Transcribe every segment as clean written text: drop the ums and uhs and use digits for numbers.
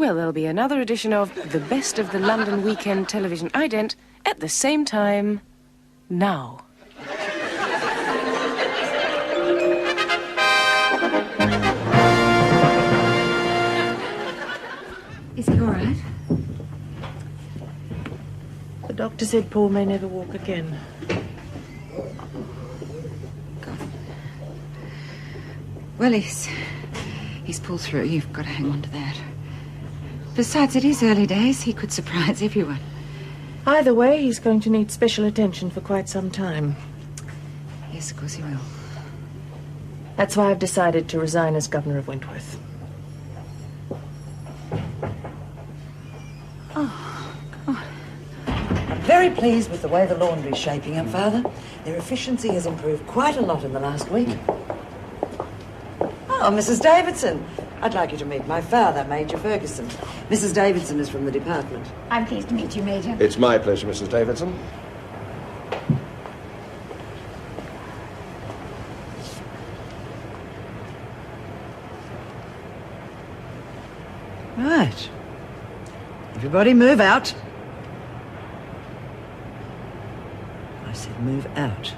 Well, there'll be another edition of The Best of the London Weekend Television Ident at the same time now. Is he all right? The doctor said Paul may never walk again. God. Well, he's pulled through. You've got to hang on to that. Besides, it is early days. He could surprise everyone. Either way, he's going to need special attention for quite some time. Yes, of course he will. That's why I've decided to resign as Governor of Wentworth. Very pleased with the way the laundry's shaping up, Father. Their efficiency has improved quite a lot in the last week. Oh, Mrs. Davidson. I'd like you to meet my father, Major Ferguson. Mrs. Davidson is from the department. I'm pleased to meet you, Major. It's my pleasure, Mrs. Davidson. Right. Everybody move out. I said move out.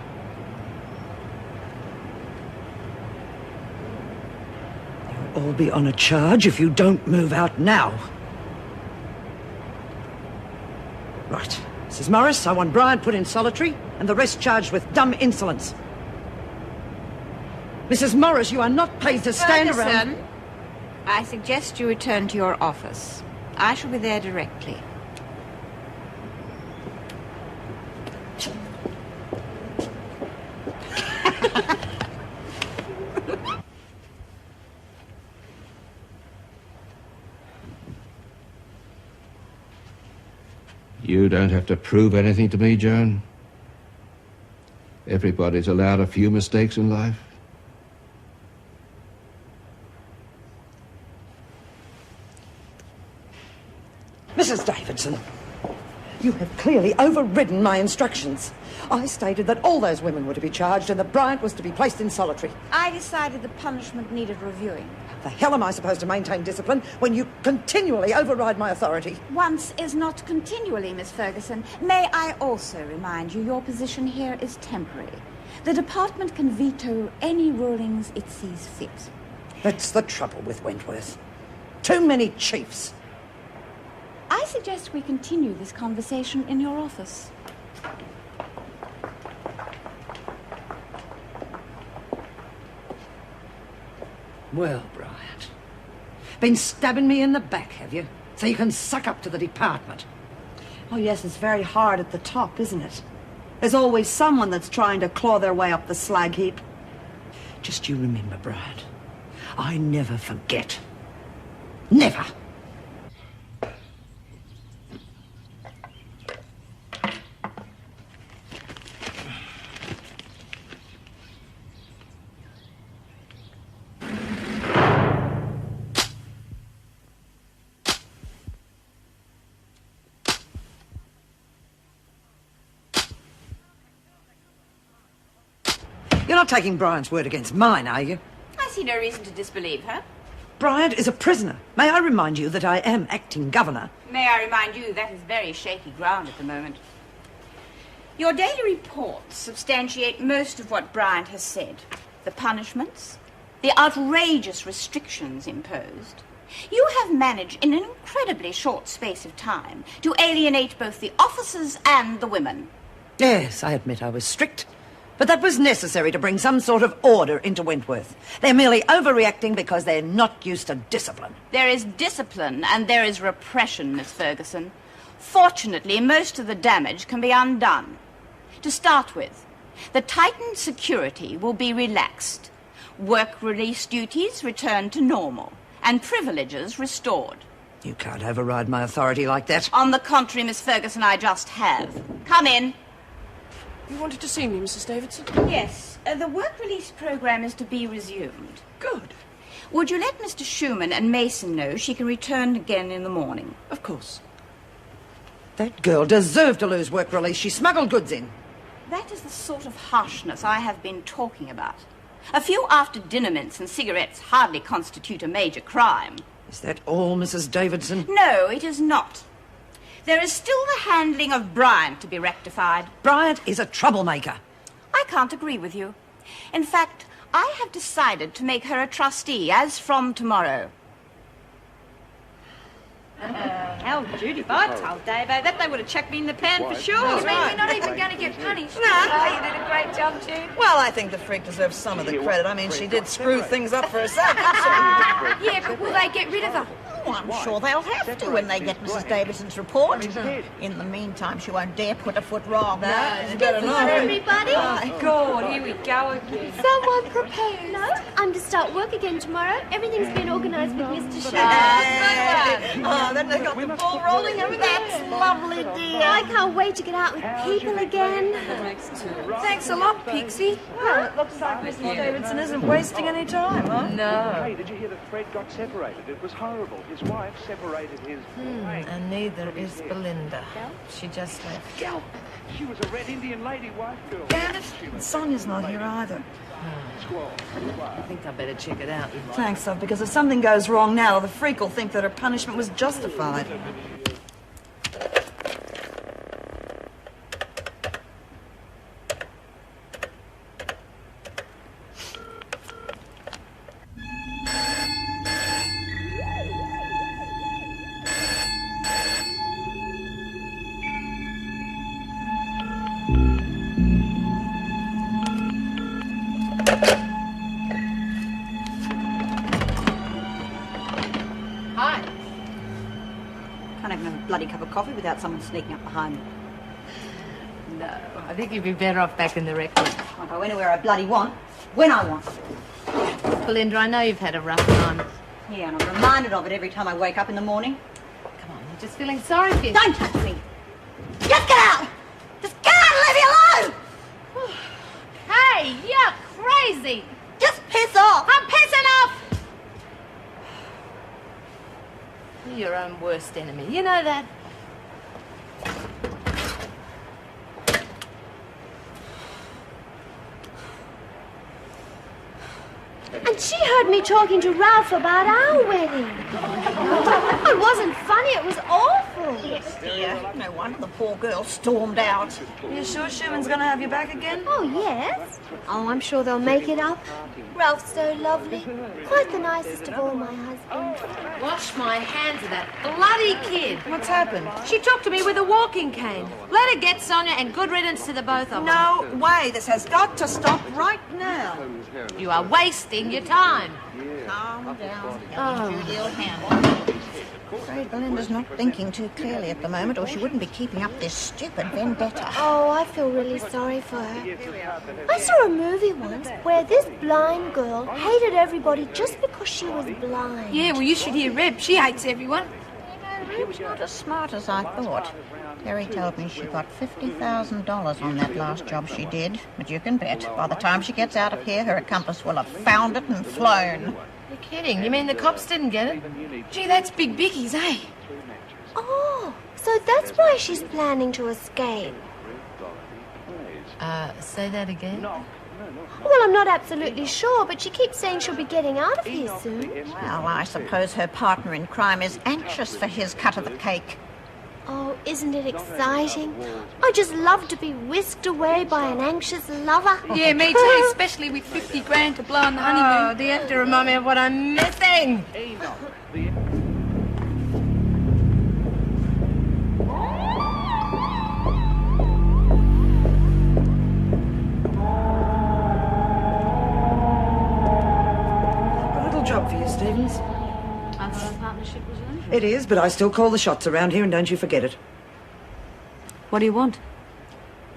You'll all be on a charge if you don't move out now. Right. Mrs. Morris, I want Brian put in solitary and the rest charged with dumb insolence. Mrs. Morris, you are not paid to stand around... Ferguson, I suggest you return to your office. I shall be there directly. You don't have to prove anything to me, Joan. Everybody's allowed a few mistakes in life. Mrs. Davidson, you have clearly overridden my instructions. I stated that all those women were to be charged and that Bryant was to be placed in solitary. I decided the punishment needed reviewing. The hell am I supposed to maintain discipline when you continually override my authority? Once is not continually, Miss Ferguson. May I also remind you your position here is temporary. The department can veto any rulings it sees fit. That's the trouble with Wentworth. Too many chiefs. I suggest we continue this conversation in your office. Well, Bryant, been stabbing me in the back, have you? So you can suck up to the department. Oh, yes, it's very hard at the top, isn't it? There's always someone that's trying to claw their way up the slag heap. Just you remember, Bryant, I never forget. Never. You're not taking Bryant's word against mine, are you? I see no reason to disbelieve her. Bryant is a prisoner. May I remind you that I am acting governor? May I remind you that is very shaky ground at the moment. Your daily reports substantiate most of what Bryant has said. The punishments, the outrageous restrictions imposed. You have managed in an incredibly short space of time to alienate both the officers and the women. Yes, I admit I was strict. But that was necessary to bring some sort of order into Wentworth. They're merely overreacting because they're not used to discipline. There is discipline and there is repression, Miss Ferguson. Fortunately, most of the damage can be undone. To start with, the tightened security will be relaxed. Work release duties returned to normal and privileges restored. You can't override my authority like that. On the contrary, Miss Ferguson, I just have. Come in. You wanted to see me, Mrs. Davidson? Yes, the work release program is to be resumed. Good. Would you let Mr. Schumann and Mason know she can return again in the morning? Of course. That girl deserved to lose work release. She smuggled goods in. That is the sort of harshness I have been talking about. A few after-dinner mints and cigarettes hardly constitute a major crime. Is that all, Mrs. Davidson? No, it is not. There is still the handling of Bryant to be rectified. Bryant is a troublemaker. I can't agree with you. In fact, I have decided to make her a trustee as from tomorrow. Hell, Judy, if I told Dave, I bet they would have chucked me in the pan for sure. You mean we're not even going to get punished? No. Oh, you did a great job, Jude. Well, I think the freak deserves some of the credit. I mean, she did screw things up for herself, didn't Yeah, but will they get rid of her? Oh, I'm sure they'll have to when they get Mrs. Davidson's report. In the meantime, she won't dare put a foot wrong. she? No, you better not. Everybody? My God, here we go again. Someone proposed. No, I'm to start work again tomorrow. Everything's been organised with Mr. Sugar. Oh, then they got the ball rolling over there. That's lovely, dear. I can't wait to get out with people again. Thanks a lot, Pixie. Well, it looks like Mrs. Davidson isn't wasting any time, huh? No. Hey, did you hear that Fred got separated? It was horrible. His wife separated his... And neither is Belinda. She just left. Gal, she was a Red Indian lady wife girl. Damn it, Sonia's not here either. I think I better check it out. Thanks, love, because if something goes wrong now, the freak will think that her punishment was justified. Hi. Can't even have a bloody cup of coffee without someone sneaking up behind me. No, I think you'd be better off back in the rec room. I'll go anywhere I bloody want, when I want. Belinda, I know you've had a rough time. Yeah, and I'm reminded of it every time I wake up in the morning. Come on, you're just feeling sorry for yourself. Don't touch me! Just get out! Just get out and leave me alone! Hey, you're crazy. Just piss off! I'm pissing off. You're your own worst enemy. You know that. And she heard me talking to Ralph about our wedding. It wasn't funny, it was awful. Yes, dear. No wonder the poor girl stormed out. You sure Schumann's gonna have you back again? Oh, yes. Oh, I'm sure they'll make it up. Ralph's so lovely. Quite the nicest of all my husbands. Wash my hands of that bloody kid. What's happened? She took to me with a walking cane. Let her get Sonia, and good riddance to the both of them. No way. This has got to stop right now. You are wasting your time. Calm down, Judy. You'll handle it. Afraid Belinda's not thinking too clearly at the moment, or she wouldn't be keeping up this stupid vendetta. Oh, I feel really sorry for her. I saw a movie once where this blind girl hated everybody just because she was blind. Yeah, well, you should hear Reb. She hates everyone. Reb's not as smart as I thought. Terry told me she got $50,000 on that last job she did. But you can bet, by the time she gets out of here, her accomplice will have found it and flown. You're kidding. You mean the cops didn't get it? Gee, that's big bickies, eh? Oh, so that's why she's planning to escape. Say that again? Well, I'm not absolutely sure, but she keeps saying she'll be getting out of here soon. Well, I suppose her partner in crime is anxious for his cut of the cake. Oh, isn't it exciting? I just love to be whisked away by an anxious lover. Yeah, me too, especially with 50 grand to blow on the honeymoon. Oh, do you have to remind me of what I'm missing? A little job for you, Stevens. I thought our partnership was unusual. It is, but I still call the shots around here, and don't you forget it. What do you want?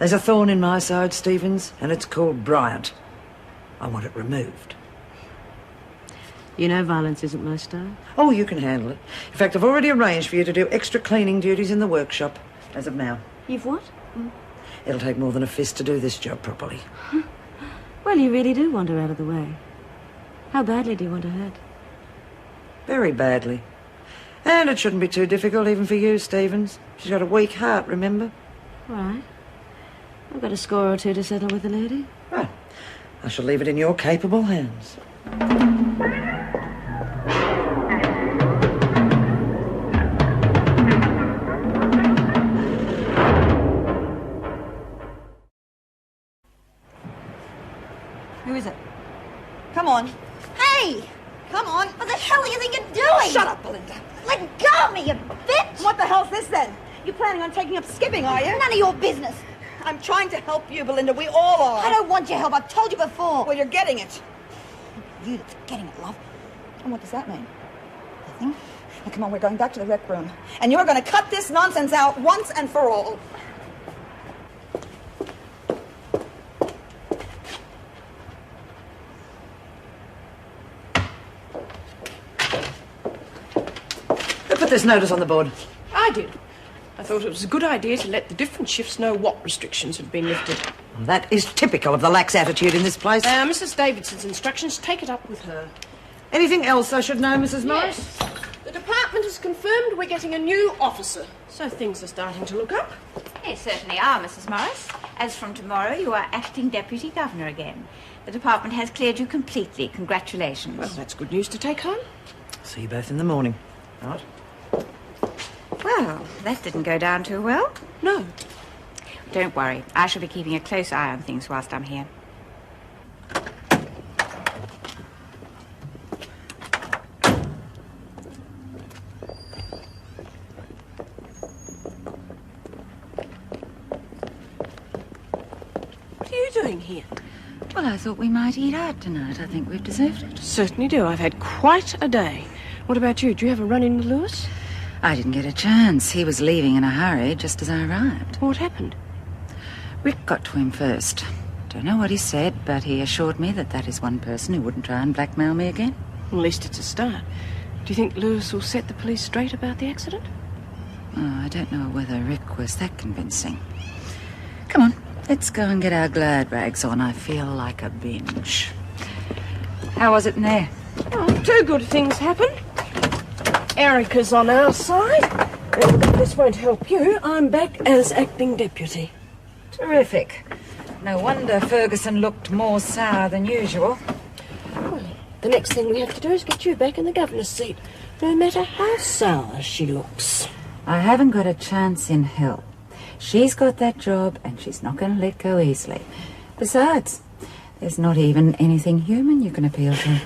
There's a thorn in my side, Stevens, and it's called Bryant. I want it removed. You know violence isn't my style. Oh, you can handle it. In fact, I've already arranged for you to do extra cleaning duties in the workshop, as of now. You've what? It'll take more than a fist to do this job properly. Well, you really do want her out of the way. How badly do you want her hurt? Very badly. And it shouldn't be too difficult even for you, Stevens. She's got a weak heart, remember? All right. I've got a score or two to settle with the lady. Right. I shall leave it in your capable hands. Come on. Hey! Come on. What the hell do you think you're doing? Shut up, Belinda. Let go of me, you bitch! What the hell's this then? You planning on taking up skipping, are you? None of your business. I'm trying to help you, Belinda. We all are. I don't want your help. I've told you before. Well, you're getting it. You that's getting it, love. And what does that mean? Nothing. Now, come on, we're going back to the rec room. And you're going to cut this nonsense out once and for all. Who put this notice on the board? I did. I thought it was a good idea to let the different shifts know what restrictions have been lifted. That is typical of the lax attitude in this place. Mrs. Davidson's instructions, take it up with her. Anything else I should know, Mrs. Morris? Yes. The department has confirmed we're getting a new officer, so things are starting to look up. They certainly are, Mrs. Morris. As from tomorrow, you are acting deputy governor again. The department has cleared you completely. Congratulations. Well, that's good news to take home. See you both in the morning. Right? Well, that didn't go down too well. No. Don't worry. I shall be keeping a close eye on things whilst I'm here. What are you doing here? Well, I thought we might eat out tonight. I think we've deserved it. Certainly do. I've had quite a day. What about you? Do you have a run-in with Lewis? I didn't get a chance. He was leaving in a hurry just as I arrived. What happened? Rick got to him first. Don't know what he said, but he assured me that that is one person who wouldn't try and blackmail me again. At least it's a start. Do you think Lewis will set the police straight about the accident? Oh, I don't know whether Rick was that convincing. Come on, let's go and get our glad rags on. I feel like a binge. How was it in there? Oh, two good things happened. Erica's on our side, and if this won't help you, I'm back as acting deputy. Terrific. No wonder Ferguson looked more sour than usual. Well, the next thing we have to do is get you back in the governor's seat, no matter how sour she looks. I haven't got a chance in hell. She's got that job, and she's not going to let go easily. Besides, there's not even anything human you can appeal to.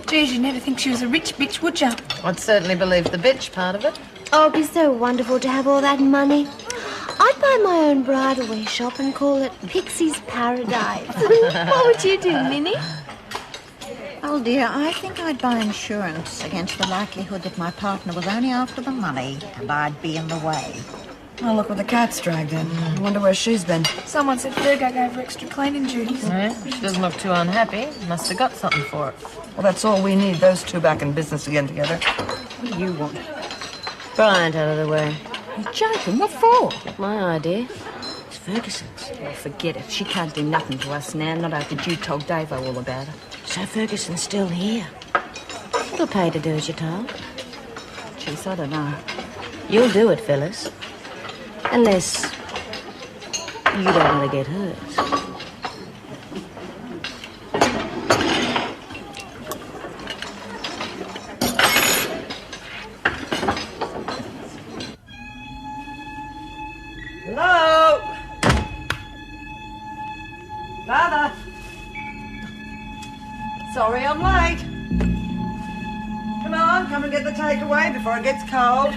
Geez, you'd never think she was a rich bitch, would you? I'd certainly believe the bitch part of it. Oh, it'd be so wonderful to have all that money. I'd buy my own bridal wear shop and call it Pixie's Paradise. What would you do, Minnie? Oh, dear, I think I'd buy insurance against the likelihood that my partner was only after the money and I'd be in the way. Oh, look what the cat's dragged in. I wonder where she's been. Someone said Virgo gave her extra cleaning duties. Yeah, she doesn't look too unhappy. Must have got something for it. Well, that's all we need, those two back in business again together. What do you want? Bryant out of the way. You're joking. What for? My idea. It's Ferguson's. Well, forget it. She can't do nothing to us now, not after you told Davo all about her. So Ferguson's still here. You'll pay to do as you're told. Jeez, I don't know. You'll do it, Phyllis. Unless you don't want to get hurt. Hello? Father? Sorry I'm late. Come on, come and get the takeaway before it gets cold.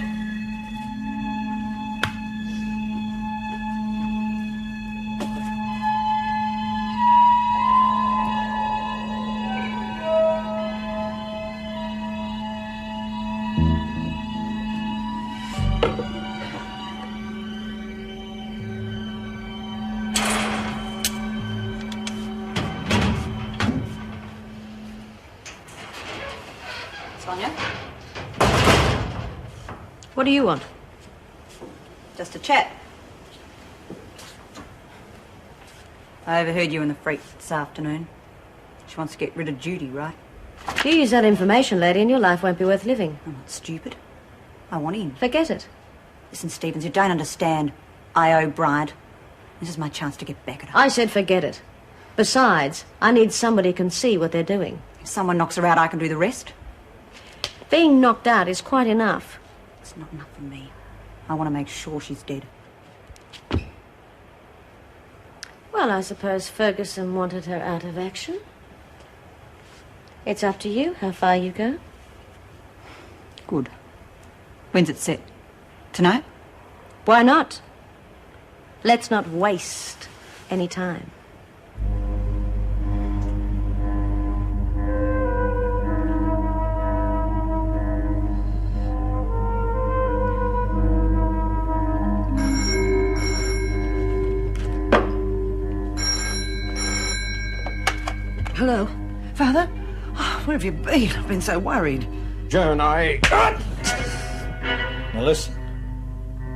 Sonia? What do you want? Just a chat. I overheard you and the freak this afternoon. She wants to get rid of Judy, right? You use that information, lady, and your life won't be worth living. I'm not stupid. I want in. Forget it. Listen, Stevens, you don't understand. I owe Bryant. This is my chance to get back at her. I said forget it. Besides, I need somebody who can see what they're doing. If someone knocks her out, I can do the rest. Being knocked out is quite enough. It's not enough for me. I want to make sure she's dead. Well, I suppose Ferguson wanted her out of action. It's up to you how far you go. Good. When's it set? Tonight? Why not? Let's not waste any time. Hello? Father? Oh, where have you been? I've been so worried. Joan, Now listen.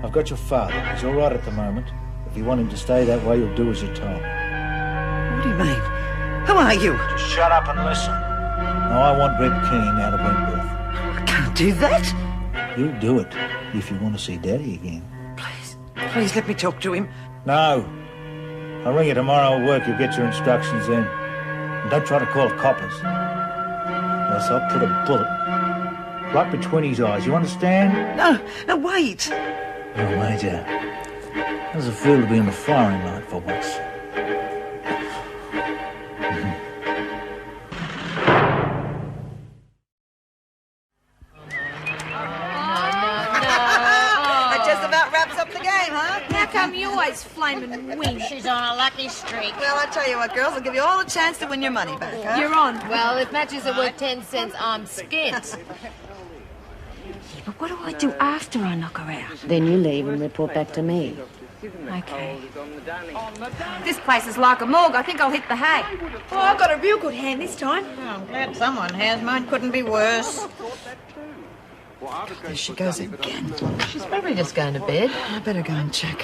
I've got your father. He's all right at the moment. If you want him to stay that way, you'll do as you're told. What do you mean? Who are you? Just shut up and listen. Now, I want Red Keane out of Wentworth. I can't do that. You'll do it if you want to see Daddy again. Please let me talk to him. No. I'll ring you tomorrow at work. You'll get your instructions then. And don't try to call coppers. Else I'll put a bullet right between his eyes. You understand? No, wait. Oh, Major. How does it feel to be in the firing line for once? That just about wraps up the game, huh? How come you always flaming win? She's on a lucky streak. Well, I tell you what, girls, I'll give you all a chance to win your money back, huh? You're on. Well, if matches are worth 10 cents, I'm skint. But what do I do after I knock her out? Then you leave and report back to me. Okay. This place is like a morgue. I think I'll hit the hay. Oh, I've got a real good hand this time. Oh, I'm glad someone has. Mine couldn't be worse. There she goes again. She's probably just going to bed. I better go and check.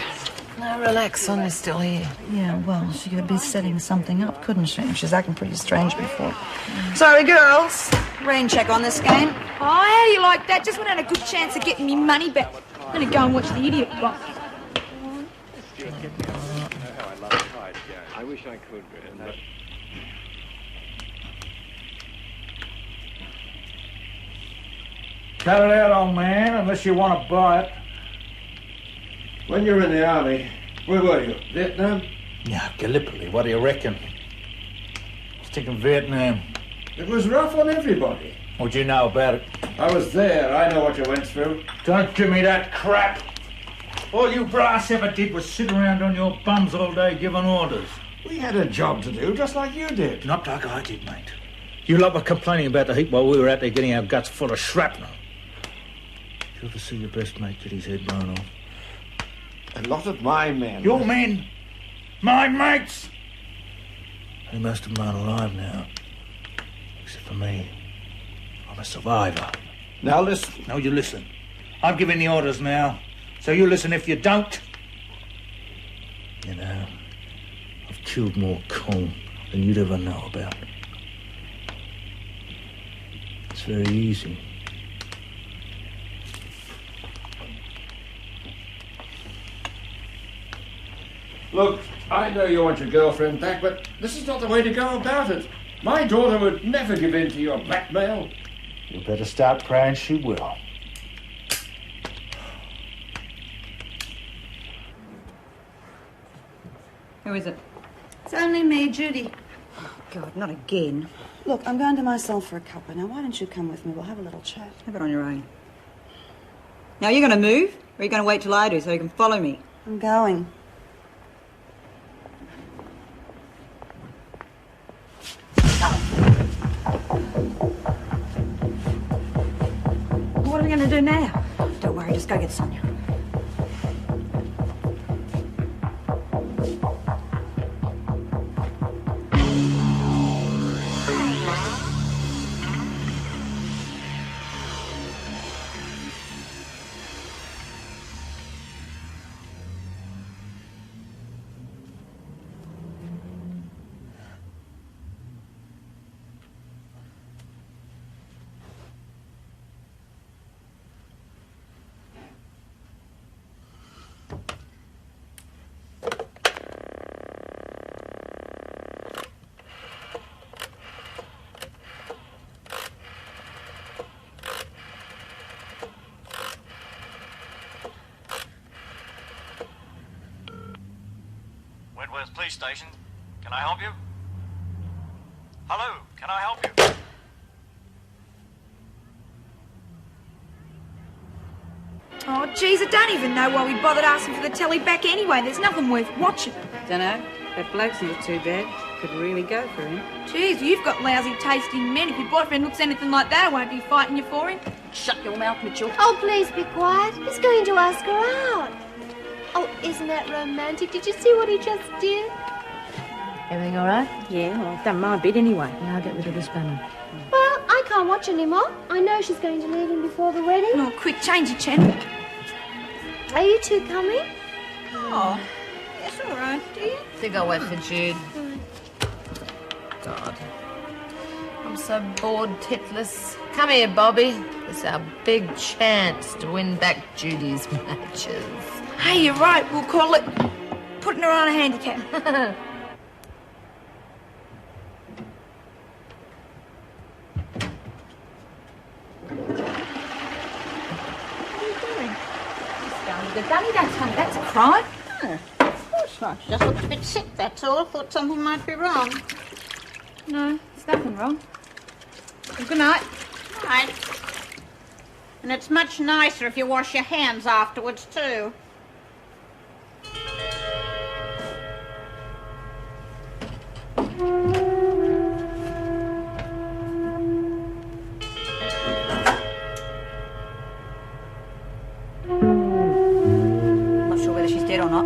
Now, relax, Sonia's still here. Yeah, well, she could be setting something up, couldn't she? She's acting pretty strange before. Sorry, girls. Rain check on this game. Oh, how do you like that? Just when I had a good chance of getting me money back. I'm going to go and watch the idiot rock. I wish I could. Cut it out, old man, unless you want to buy it. when you were in the army, where were you? Vietnam? Yeah, Gallipoli, what do you reckon? I was thinking Vietnam. It was rough on everybody. What'd you know about it? I was there. I know what you went through. Don't give me that crap. All you brass ever did was sit around on your bums all day giving orders. We had a job to do, just like you did. Not like I did, mate. You lot were complaining about the heat while we were out there getting our guts full of shrapnel. Did you ever see your best mate get his head blown off? A lot of my men. Your men? My mates? They most of them aren't alive now. Except for me. I'm a survivor. Now listen. No, you listen. I've given the orders now. So you listen. If you don't... You know, I've killed more corn than you'd ever know about. It's very easy. Look, I know you want your girlfriend back, but this is not the way to go about it. My daughter would never give in to your blackmail. You better start praying she will. Who is it? It's only me, Judy. Oh, God, not again. Look, I'm going to myself for a cuppa. Now, why don't you come with me? We'll have a little chat. Have it on your own. Now, are you going to move? Or are you going to wait till I do so you can follow me? I'm going. What are we going to do now? Don't worry, just go get Sonia. police station. Can I help you? Hello, can I help you? Oh, geez, I don't even know why we bothered asking for the telly back anyway. There's nothing worth watching. Dunno. That bloke's not too bad. Could really go for him. Geez, you've got lousy taste in men. If your boyfriend looks anything like that, I won't be fighting you for him. Shut your mouth, Mitchell. Oh, please be quiet. He's going to ask her out. Oh, isn't that romantic? Did you see what he just did? Everything all right? Yeah, well, I've done my bit anyway. Now I'll get rid of this banner. Well, I can't watch anymore. I know she's going to leave him before the wedding. Oh, quick, change your channel. Are you two coming? Oh, that's all right, do you? Think I'll wait for Jude. God. I'm so bored, titless. Come here, Bobby. It's our big chance to win back Judy's matches. Hey, you're right. We'll call it putting her on a handicap. The dummy, don't tell me that's a crime. No, of course not. She just looked a bit sick, that's all. Thought something might be wrong. No, there's nothing wrong. Well, good night. Right. And it's much nicer if you wash your hands afterwards, too. Or not.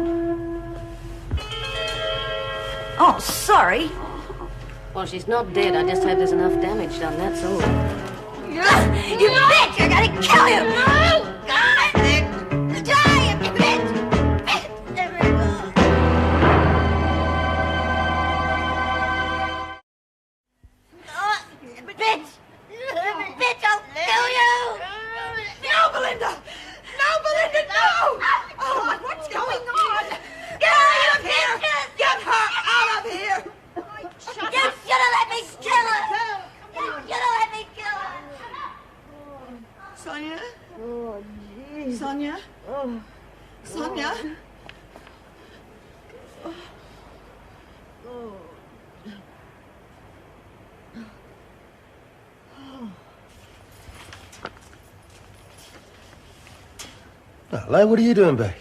Oh, sorry. Well, she's not dead. I just hope there's enough damage done, that's all. You bitch! I'm gonna kill you! No! God! Die, you bitch! Bitch! Bitch, I'll kill you! No, Belinda! No, Belinda, no! Oh, what's going on? Get out of here! Get her out of here! You should have let me kill her! You should have let me kill her! Sonia? Oh, jeez. Sonia? Oh. Sonia? Hello, what are you doing back?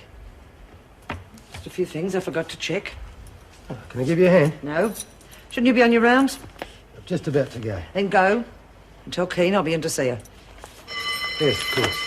Just a few things I forgot to check. Oh, can I give you a hand? No. Shouldn't you be on your rounds? I'm just about to go. Then go. And tell Keen I'll be in to see her. Yes, of course.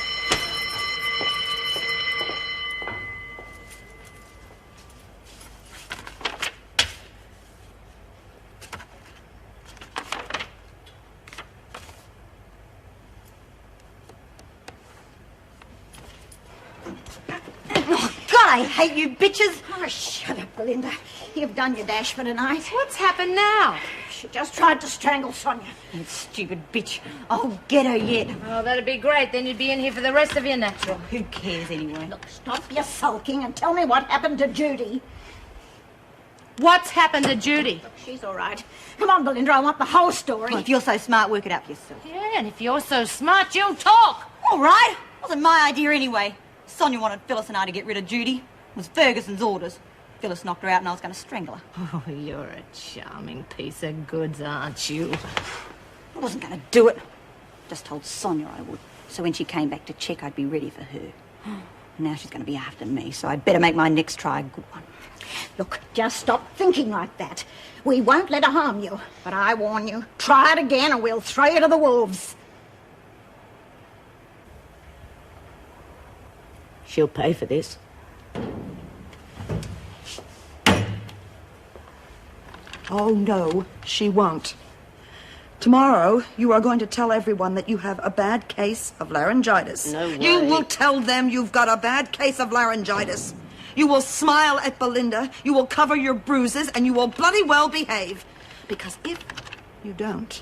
I hate you bitches. Oh, shut up, Belinda. You've done your dash for tonight. What's happened now? She just tried to strangle Sonia. You stupid bitch. I'll get her yet. Oh, that'd be great. Then you'd be in here for the rest of your natural. Who cares anyway? Look, stop your sulking and tell me what happened to Judy. What's happened to Judy? Look, she's all right. Come on, Belinda, I want the whole story. Well, if you're so smart, work it out for yourself. Yeah, and if you're so smart, you'll talk. All right. Wasn't my idea anyway. Sonia wanted Phyllis and I to get rid of Judy. It was Ferguson's orders. Phyllis knocked her out and I was going to strangle her. Oh, you're a charming piece of goods, aren't you? I wasn't going to do it. Just told Sonia I would. So when she came back to check, I'd be ready for her. Now she's going to be after me, so I'd better make my next try a good one. Look, just stop thinking like that. We won't let her harm you. But I warn you, try it again and we'll throw you to the wolves. She'll pay for this. Oh, no, she won't. Tomorrow, you are going to tell everyone that you have a bad case of laryngitis. No way. You will tell them you've got a bad case of laryngitis. You will smile at Belinda, you will cover your bruises, and you will bloody well behave. Because if you don't,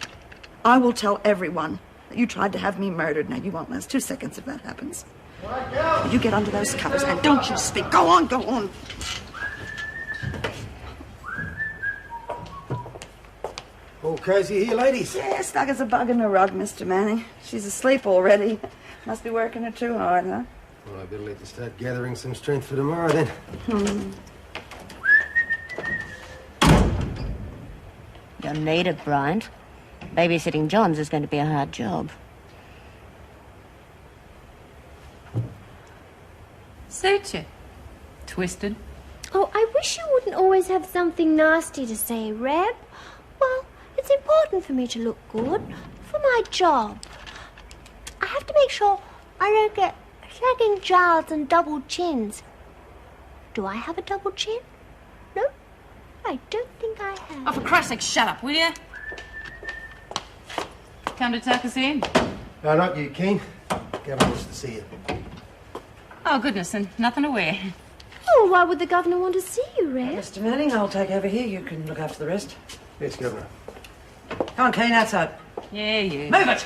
I will tell everyone that you tried to have me murdered. Now, you won't last 2 seconds if that happens. You get under those covers and don't you speak. Go on, go on. All cozy here, ladies? Yeah, stuck as a bug in a rug, Mr. Manning. She's asleep already. Must be working her too hard, huh? Well, I better let you start gathering some strength for tomorrow, then. You'll need it, Bryant. Babysitting Johns is going to be a hard job. Suit you. Twisted. Oh, I wish you wouldn't always have something nasty to say, Reb. Well, it's important for me to look good. For my job. I have to make sure I don't get sagging jowls and double chins. Do I have a double chin? No? I don't think I have. Oh, for Christ's sake, shut up, will you? Come to tuck us in? No, not you, Keen. Gavin wants to see you. Oh, goodness, and nothing to wear. Oh, why would the governor want to see you, Reb? Mr. Manning, I'll take over here. You can look after the rest. Yes, Governor. Come on, Keen, outside. Yeah, you. Move it!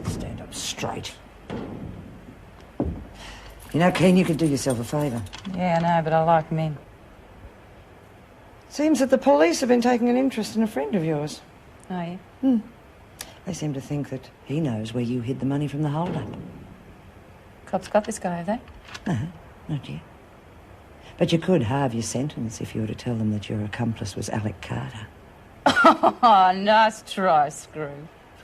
Stand up straight. You know, Keen, you could do yourself a favour. Yeah, I know, but I like men. Seems that the police have been taking an interest in a friend of yours. Oh, yeah? They seem to think that he knows where you hid the money from the hold-up. Cops got this guy, have they? No, not yet. But you could halve your sentence if you were to tell them that your accomplice was Alec Carter. Oh, nice try, Screw.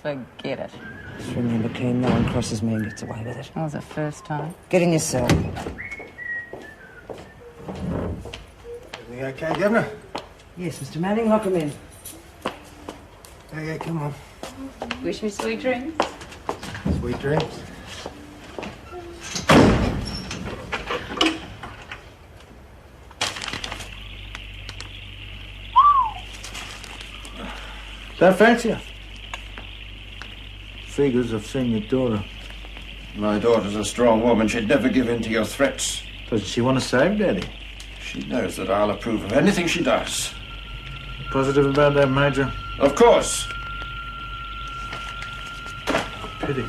Forget it. Just remember, Keen, no one crosses me and gets away with it. That was the first time. Get in your cell. Everything okay, Governor? Yes, Mr. Manning, lock him in. Okay, come on. Wish me sweet dreams. Sweet dreams. Don't fancy her? Figures I've seen your daughter. My daughter's a strong woman. She'd never give in to your threats. Doesn't she want to save Daddy? She knows that I'll approve of anything she does. Positive about that, Major? Of course. Pity.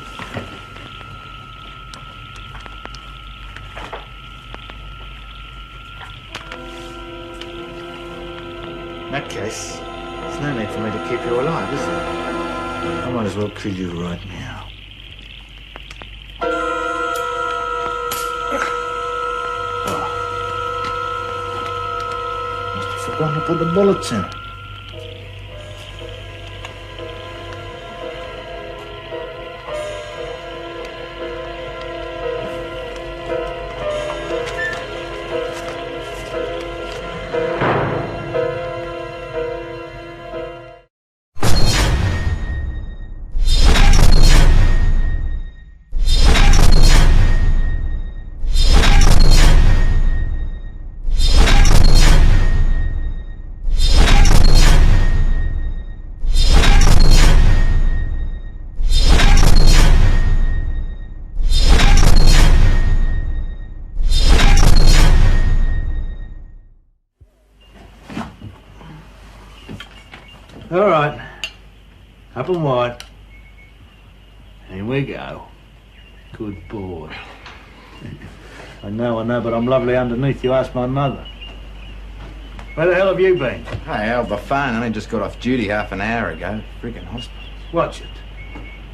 In that case, there's no need for me to keep you alive, is there? I might as well kill you right now. Oh. Must have forgotten to put the bullets in. All right. Up and wide. Here we go. Good boy. I know, but I'm lovely underneath. You ask my mother. Where the hell have you been? Hey, Al, the phone. I only just got off duty half an hour ago. Friggin' hospital. Watch it.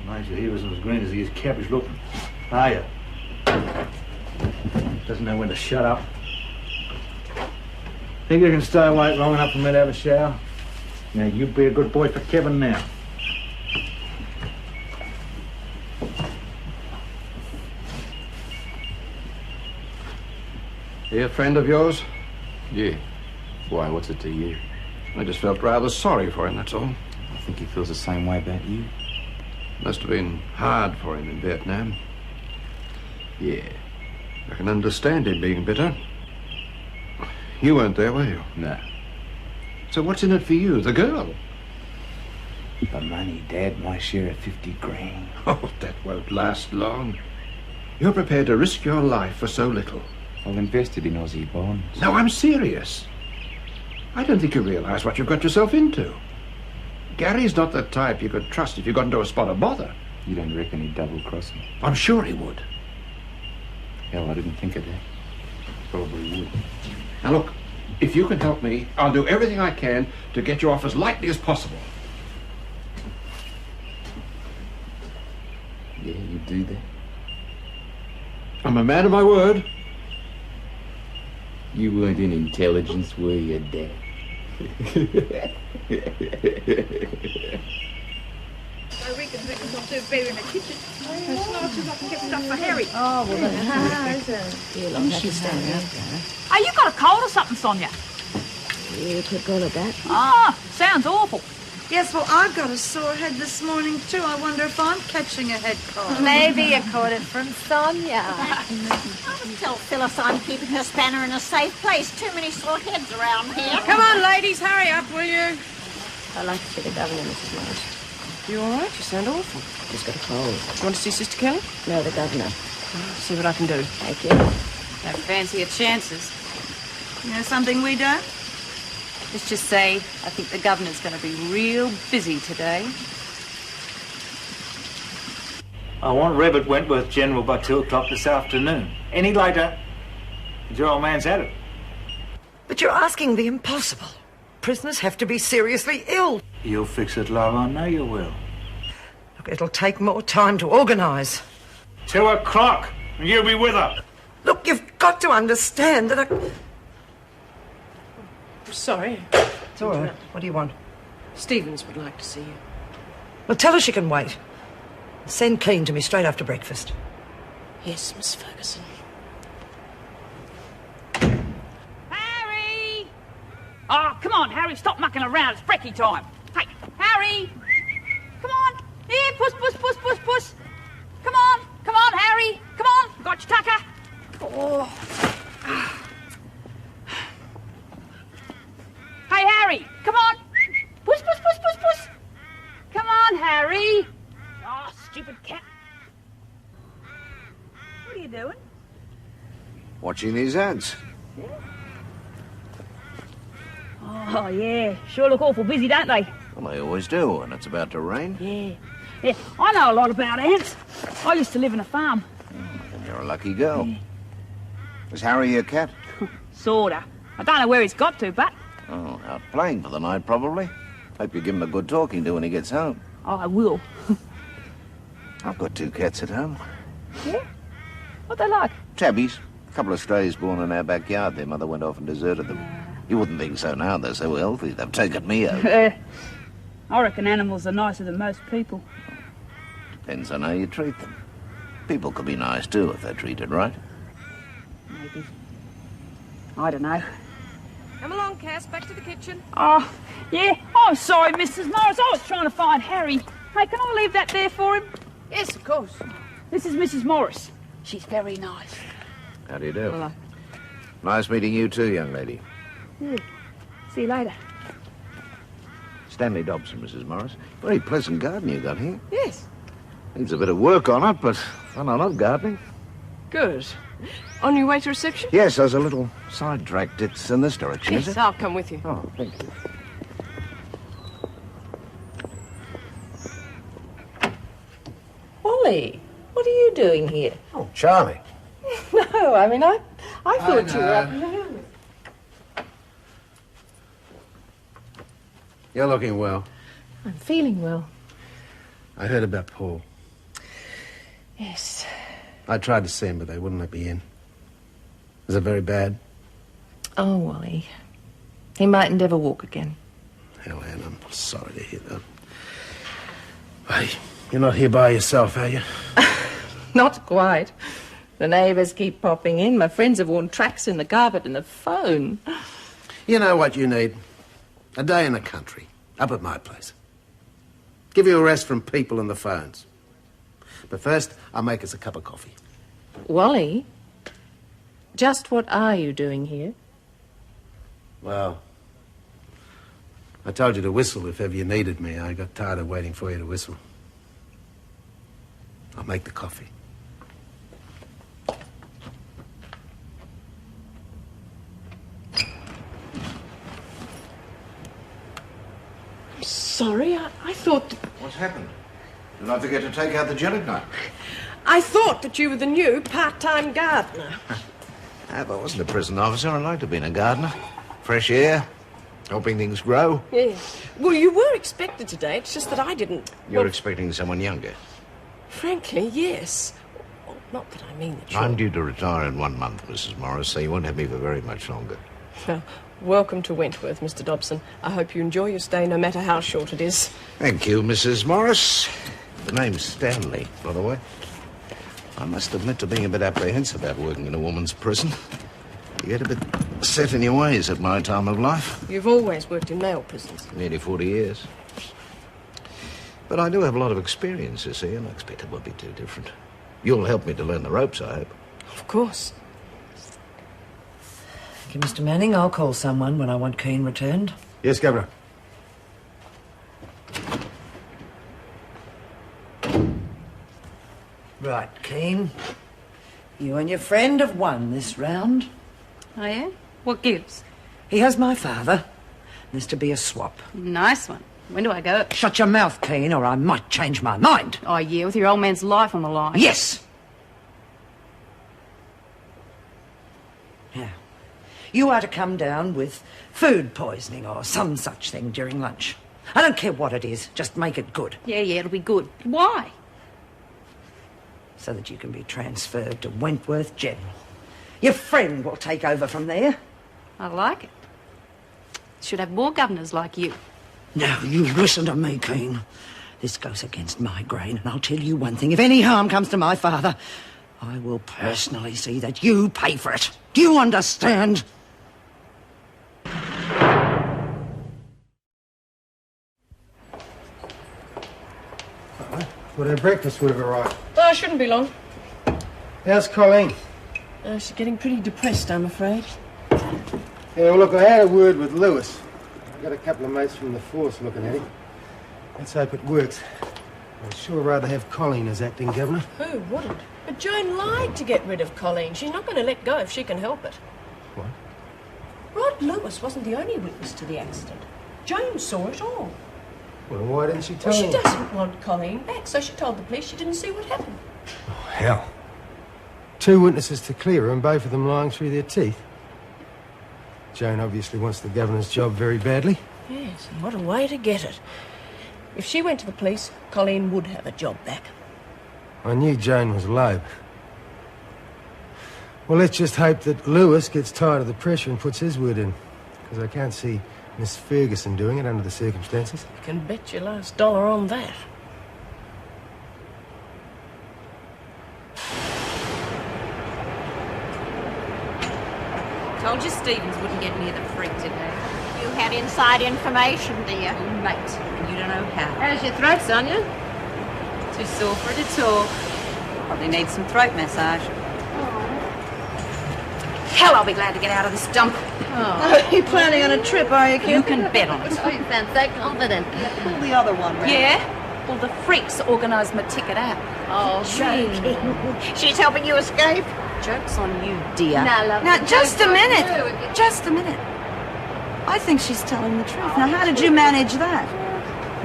Major here isn't as green as he is cabbage looking. Are you? Doesn't know when to shut up. Think you can stay awake long enough for me to have a shower? Now, you be a good boy for Kevin now. He a friend of yours? Yeah. Why, what's it to you? I just felt rather sorry for him, that's all. I think he feels the same way about you. Must have been hard for him in Vietnam. Yeah. I can understand him being bitter. You weren't there, were you? No. So what's in it for you, the girl? The money, Dad. My share of 50 grand. Oh, that won't last long. You're prepared to risk your life for so little. I've invested in Aussie bonds. No, I'm serious. I don't think you realize what you've got yourself into. Gary's not the type you could trust if you got into a spot of bother. You don't reckon he'd double-cross me? I'm sure he would. Hell, I didn't think of that. Probably would. Now look, if you can help me, I'll do everything I can to get you off as lightly as possible. Yeah, you do that? I'm a man of my word. You weren't in intelligence, were you, Dad? I reckon Ricky's not too bad in the kitchen. As long as I can get stuff for Harry. Oh, well, then. She's standing up there. Oh, you got a cold or something, Sonia? You could call it that. Ah, sounds awful. Yes, well, I've got a sore head this morning, too. I wonder if I'm catching a head cold. Maybe you caught it from Sonia. Tell Phyllis I'm keeping her spanner in a safe place. Too many sore heads around here. Come on, ladies, hurry up, will you? I'd like to see the governor, Mrs. Morris. You all right? You sound awful. She's got a cold. You want to see Sister Kelly? No, the governor. I'll see what I can do. Thank you. Don't fancy your chances. You know something we don't? Let's just say, I think the governor's going to be real busy today. I want Reb at Wentworth General by 2 o'clock this afternoon. Any later, your old man's at it. But you're asking the impossible. Prisoners have to be seriously ill. You'll fix it, love. I know you will. Look, it'll take more time to organise. 2 o'clock, and you'll be with her. Look, you've got to understand that Sorry. It's all right. What do you want? Stevens would like to see you. Well, tell her she can wait. Send Keane to me straight after breakfast. Yes, Miss Ferguson. Harry! Oh, come on, Harry, stop mucking around. It's brekkie time. Hey, Harry! Come on. Here, puss, puss, puss, puss, puss. Come on, Harry. Come on, got your tucker. Oh. Hey, Harry, come on. Puss, puss, puss, puss, puss. Come on, Harry. Oh, stupid cat. What are you doing? Watching these ads. Oh, yeah. Sure look awful busy, don't they? Well, they always do when it's about to rain. Yeah. Yeah, I know a lot about ants. I used to live in a farm. And you're a lucky girl. Is Harry your cat? Sorta. I don't know where he's got to, but... Oh, out playing for the night, probably. Hope you give him a good talking to when he gets home. Oh, I will. I've got 2 cats at home. Yeah? What they like? Tabbies. A couple of strays born in our backyard. Their mother went off and deserted them. You wouldn't think so now. They're so healthy. They've taken me over. I reckon animals are nicer than most people. Depends on how you treat them. People can be nice, too, if they're treated right. Maybe. I don't know. Come along, Cass, back to the kitchen. Oh, yeah. Oh, sorry, Mrs. Morris. I was trying to find Harry. Hey, can I leave that there for him? Yes, of course. This is Mrs. Morris. She's very nice. How do you do? Well, Nice meeting you, too, young lady. yeah. See you later. Stanley Dobson, Mrs. Morris. Very pleasant garden you got here. Yes. Needs a bit of work on it, but I love gardening. Good. On your way to reception? Yes, I was a little sidetracked. It's in this direction, is Yes, it? I'll come with you. Oh, thank you. Ollie, what are you doing here? Oh, Charlie. No, I mean, I thought you were up in the room. You're looking well. I'm feeling well. I heard about Paul. Yes. I tried to see him, but they wouldn't let me in. Is it very bad? Oh, Wally. He mightn't ever walk again. Hell, Anne, I'm sorry to hear that. Hey, you're not here by yourself, are you? Not quite. The neighbours keep popping in. My friends have worn tracks in the carpet and the phone. You know what you need? A day in the country, up at my place. Give you a rest from people and the phones. But first, I'll make us a cup of coffee. Wally, just what are you doing here? Well, I told you to whistle if ever you needed me. I got tired of waiting for you to whistle. I'll make the coffee. Sorry, I thought that... What's happened? Did I forget to take out the gelatin? I thought that you were the new part-time gardener. If I wasn't a prison officer, I'd like to have been a gardener. Fresh air, helping things grow. Yeah. Well, you were expected today. It's just that I didn't... You're expecting someone younger. Frankly, yes. Not that I mean that I'm due to retire in 1 month, Mrs. Morris, so you won't have me for very much longer. Well, welcome to Wentworth, Mr. Dobson. I hope you enjoy your stay, no matter how short it is. Thank you, Mrs. Morris. The name's Stanley, by the way. I must admit to being a bit apprehensive about working in a woman's prison. You get a bit set in your ways at my time of life. You've always worked in male prisons. Nearly 40 years. But I do have a lot of experience, you see, and I expect it won't be too different. You'll help me to learn the ropes, I hope. Of course. Thank you, Mr. Manning. I'll call someone when I want Keane returned. Yes, Governor. Right, Keane. You and your friend have won this round. Oh, yeah? What gives? He has my father. There's to be a swap. Nice one. When do I go? Shut your mouth, Keane, or I might change my mind. Oh, yeah, with your old man's life on the line. Yes. Yeah. You are to come down with food poisoning or some such thing during lunch. I don't care what it is, just make it good. Yeah, it'll be good. Why? So that you can be transferred to Wentworth General. Your friend will take over from there. I like it. Should have more governors like you. Now, you listen to me, Keane. This goes against my grain, and I'll tell you one thing. If any harm comes to my father, I will personally see that you pay for it. Do you understand? Well, their breakfast would have arrived. Oh, it shouldn't be long. How's Colleen? She's getting pretty depressed, I'm afraid. Yeah, well, look, I had a word with Lewis. I've got a couple of mates from the force looking at him. Let's hope it works. I'd sure rather have Colleen as acting governor. Who wouldn't? But Joan lied to get rid of Colleen. She's not going to let go if she can help it. What? Rod Lewis wasn't the only witness to the accident. Joan saw it all. Well, why didn't she tell Well, she him? doesn't want Colleen back, so she told the police she didn't see what happened. Oh, hell. 2 witnesses to clear her and both of them lying through their teeth. Joan obviously wants the governor's job very badly. Yes, and what a way to get it. If she went to the police, Colleen would have a job back. I knew Joan was low. Well, let's just hope that Lewis gets tired of the pressure and puts his word in. Because I can't see Miss Ferguson doing it under the circumstances. You can bet your last dollar on that. Told you Stevens wouldn't get near the freak today. You had inside information, dear. Oh, mate, and you don't know how. How's your throat, Sonia? Too sore for it at all. Probably need some throat massage. Hell, I'll be glad to get out of this dump. Are you planning on a trip, are you, kid? You can bet on it. Oh, you sound so confident. Pull the other one round. Yeah? Well, the freaks organised my ticket out. Oh, Joking. She's helping you escape? Joke's on you, dear. Now, just a minute. Just a minute. I think she's telling the truth. Now, how did you manage that?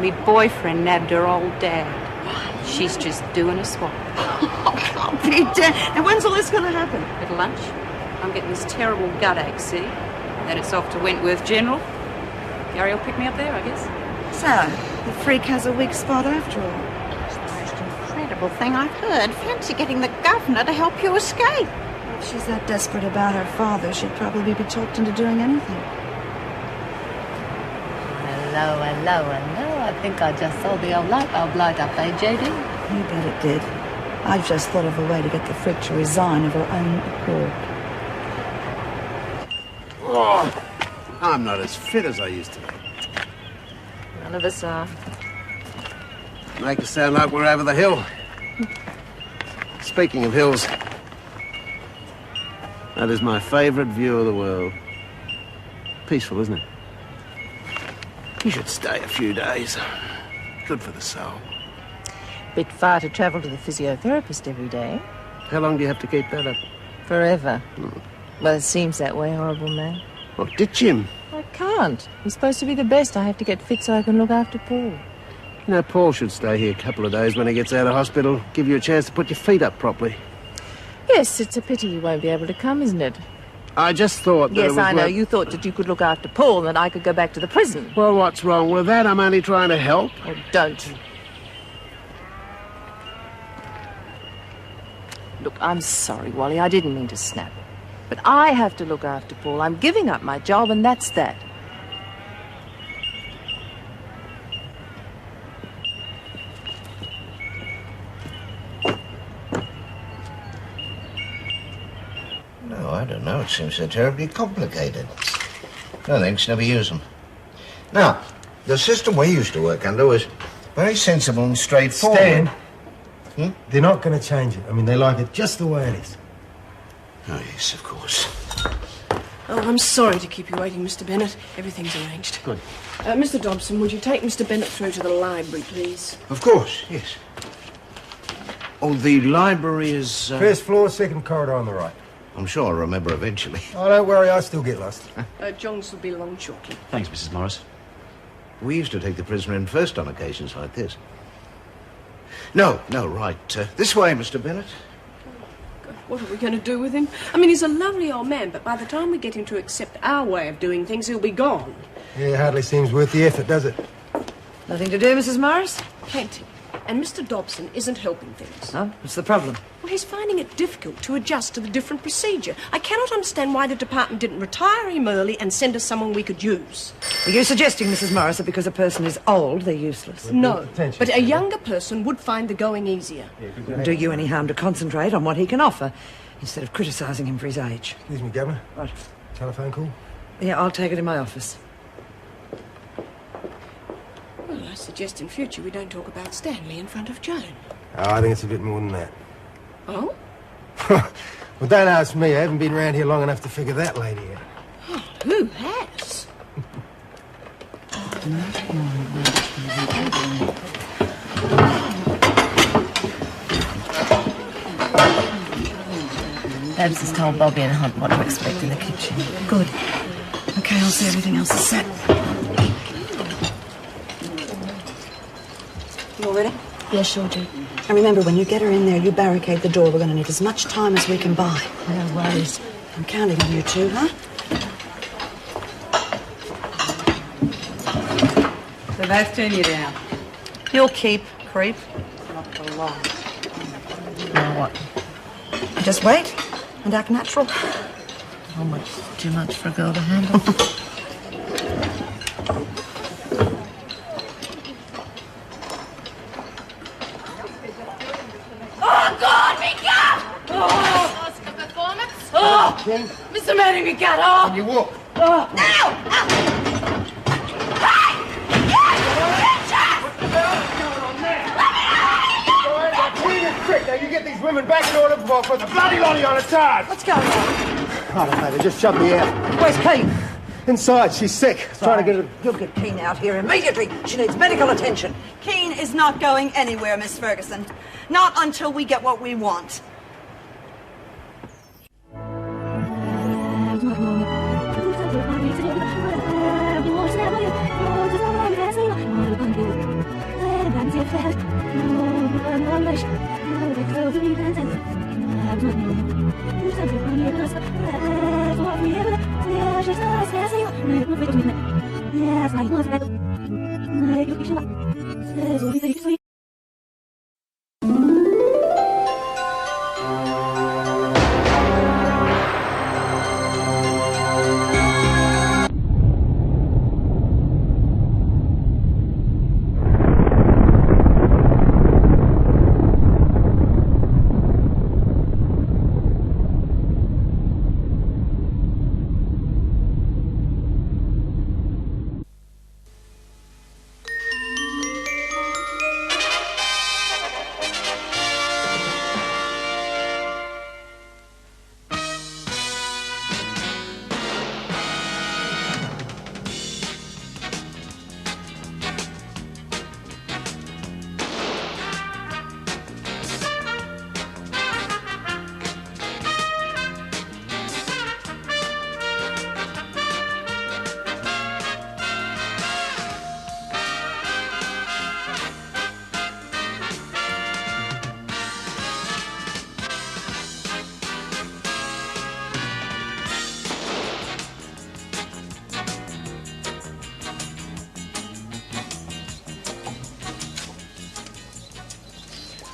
Me boyfriend nabbed her old dad. She's just doing a swap. Oh, can't be dead. Now, when's all this going to happen? At lunch, I'm getting this terrible gut ache, see? Then it's off to Wentworth General. Gary will pick me up there, I guess. So, the freak has a weak spot after all. Incredible thing I've heard. Fancy getting the governor to help you escape. If she's that desperate about her father, she'd probably be talked into doing anything. Hello, hello, hello. I think I just saw the old light bulb light up, eh, JD? You bet it did. I've just thought of a way to get the freak to resign of her own accord. Oh, I'm not as fit as I used to be. None of us are. Make it sound like we're over the hill. Speaking of hills, that is my favourite view of the world. Peaceful, isn't it? You should stay a few days. Good for the soul. Bit far to travel to the physiotherapist every day. How long do you have to keep that up? Forever. Well, it seems that way, horrible man. Well, ditch him. I can't. He's supposed to be the best. I have to get fit so I can look after Paul. You know, Paul should stay here a couple of days when he gets out of hospital. Give you a chance to put your feet up properly. Yes, it's a pity he won't be able to come, isn't it? I just thought that it Yes, was I know. worth- You thought that you could look after Paul and that I could go back to the prison. Well, what's wrong with that? I'm only trying to help. Oh, don't. Look, I'm sorry, Wally. I didn't mean to snap. But I have to look after Paul. I'm giving up my job, and that's that. No, I don't know. It seems so terribly complicated. No thanks, never use them. Now, the system we used to work under was very sensible and straightforward. Stan, they're not going to change it. I mean, they like it just the way it is. Oh, yes, of course. Oh, I'm sorry to keep you waiting, Mr. Bennett. Everything's arranged. Good. Mr. Dobson, would you take Mr. Bennett through to the library, please? Of course, yes. Oh, the library is... First floor, second corridor on the right. I'm sure I'll remember eventually. Oh, don't worry, I still get lost. Johns will be along shortly. Thanks, Mrs. Morris. We used to take the prisoner in first on occasions like this. No, right. This way, Mr. Bennett. What are we going to do with him? I mean, he's a lovely old man, but by the time we get him to accept our way of doing things, he'll be gone. Yeah, hardly seems worth the effort, does it? Nothing to do, Mrs. Morris? Plenty. And Mr. Dobson isn't helping things. No? What's the problem? Well, he's finding it difficult to adjust to the different procedure. I cannot understand why the department didn't retire him early and send us someone we could use. Are you suggesting, Mrs. Morris, that because a person is old, they're useless? No, but a younger person would find the going easier. It wouldn't do you any harm to concentrate on what he can offer, instead of criticising him for his age. Excuse me, Governor. What? Telephone call? Yeah, I'll take it in my office. Well, I suggest in future we don't talk about Stanley in front of Joan. Oh, I think it's a bit more than that. Oh? Well, don't ask me. I haven't been around here long enough to figure that lady out. Oh, who has? Babs has told Bobby and Hunt what to expect in the kitchen. Good. Okay, I'll see everything else is set. You all ready? Yes, sure, Jude. And remember, when you get her in there, you barricade the door. We're going to need as much time as we can buy. No worries. I'm counting on you two, huh? So both turn you down. You'll keep, creep. Not for long. Now what? Just wait and act natural. How much? Too much for a girl to handle? Oh, God, Mika! Oh, Oscar performance. Oh, Mr. Manning, we got off. You walk. Oh. Now! Quick, now you get these women back in order before I put the bloody lolly on a charge. What's going on? I don't know, they just shoved me out. Where's Kate? Inside, she's sick. Trying to get her... You'll get Keane out here immediately. She needs medical attention. Keane is not going anywhere, Miss Ferguson. Not until we get what we want.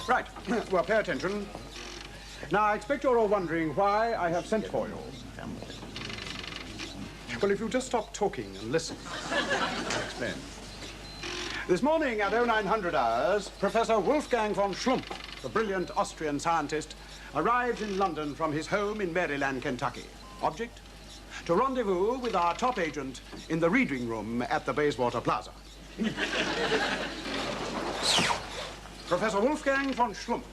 Right. Well, pay attention. Now, I expect you're all wondering why I have sent for you. Well, if you just stop talking and listen, I'll explain. This morning at 0900 hours, Professor Wolfgang von Schlumpf, the brilliant Austrian scientist, arrived in London from his home in Maryland, Kentucky. Object? To rendezvous with our top agent in the reading room at the Bayswater Plaza. Professor Wolfgang von Schlumpf.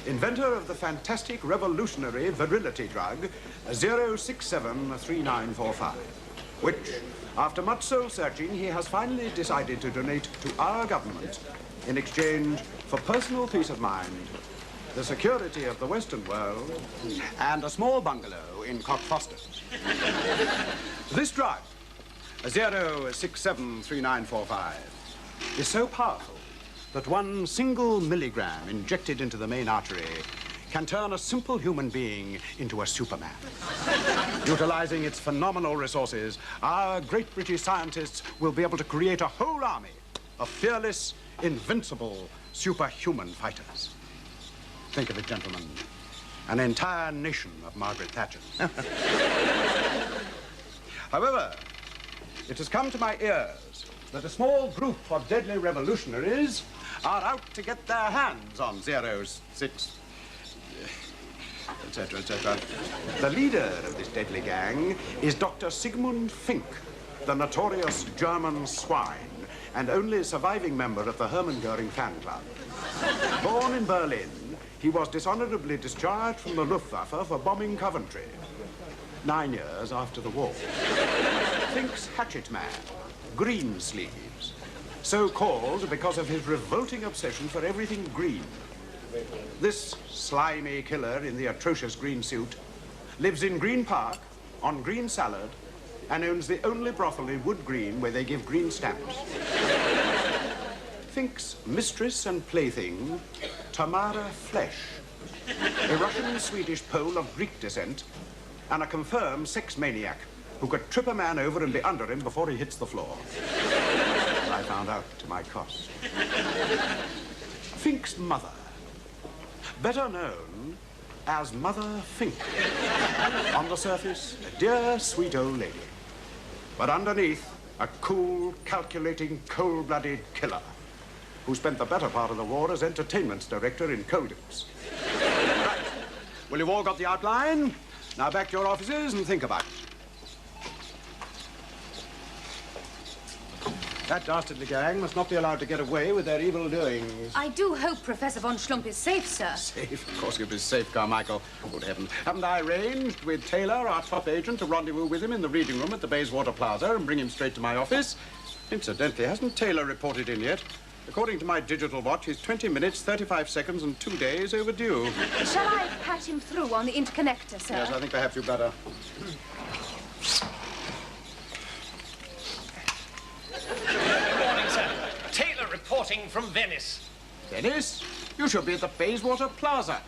Inventor of the fantastic revolutionary virility drug 0673945, which, after much soul searching, he has finally decided to donate to our government in exchange for personal peace of mind, the security of the Western world, and a small bungalow in Cockfosters. This drug, 0673945, is so powerful that 1 single milligram injected into the main artery can turn a simple human being into a Superman. Utilizing its phenomenal resources, our great British scientists will be able to create a whole army of fearless, invincible, superhuman fighters. Think of it, gentlemen. An entire nation of Margaret Thatchers. However, it has come to my ears that a small group of deadly revolutionaries are out to get their hands on 06, etc., etc. The leader of this deadly gang is Dr. Sigmund Fink, the notorious German swine and only surviving member of the Hermann Goering fan club. Born in Berlin, he was dishonorably discharged from the Luftwaffe for bombing Coventry 9 years after the war. Fink's hatchet man, Green Sleeves, so called because of his revolting obsession for everything green. This slimy killer in the atrocious green suit lives in Green Park, on green salad, and owns the only brothel in Wood Green where they give green stamps. Fink's mistress and plaything, Tamara Flesh, a Russian-Swedish Pole of Greek descent, and a confirmed sex maniac who could trip a man over and be under him before he hits the floor. I found out to my cost. Fink's mother, better known as Mother Fink. On the surface, a dear, sweet old lady. But underneath, a cool, calculating, cold-blooded killer who spent the better part of the war as entertainments director in Colditz. Right. Well, you've all got the outline. Now back to your offices and think about it. That dastardly gang must not be allowed to get away with their evil doings. I do hope Professor von Schlumpf is safe, sir. Safe? Of course he'll be safe, Carmichael. Good heavens. Haven't I arranged with Taylor, our top agent, to rendezvous with him in the reading room at the Bayswater Plaza and bring him straight to my office? Incidentally, hasn't Taylor reported in yet? According to my digital watch, he's 20 minutes, 35 seconds and 2 days overdue. Shall I patch him through on the interconnector, sir? Yes, I think perhaps you'd better. Good morning, sir. Taylor reporting from Venice. Venice? You should be at the Bayswater Plaza.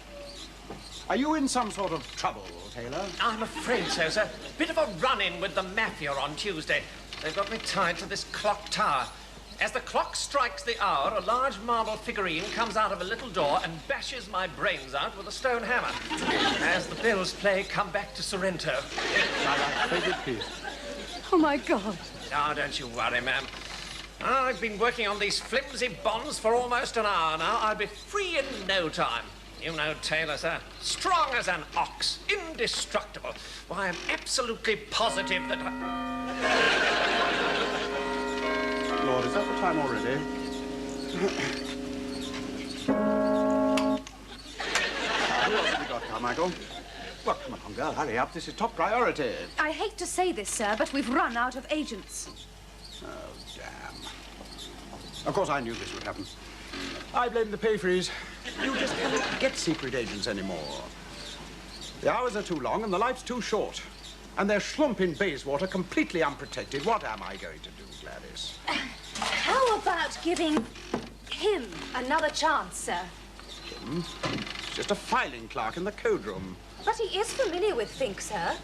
Are you in some sort of trouble, Taylor? I'm afraid so, sir. Bit of a run-in with the mafia on Tuesday. They've got me tied to this clock tower. As the clock strikes the hour, a large marble figurine comes out of a little door and bashes my brains out with a stone hammer. As the bells play, Come Back to Sorrento. My favourite piece. Oh, my God. Oh, don't you worry, ma'am. I've been working on these flimsy bonds for almost an hour now. I'll be free in no time. You know Taylor, sir. Strong as an ox. Indestructible. Why, I'm absolutely positive that Lord, is that the time already? Who else have we got, Carmichael? Well, come on, girl, hurry up. This is top priority. I hate to say this, sir, but we've run out of agents. Oh, damn. Of course, I knew this would happen. I blame the pay freeze. You just cannot get secret agents anymore. The hours are too long and the life's too short. And there's Schlumpf in Bayswater completely unprotected. What am I going to do, Gladys? How about giving him another chance, sir? Him? He's just a filing clerk in the code room. But he is familiar with Fink, sir.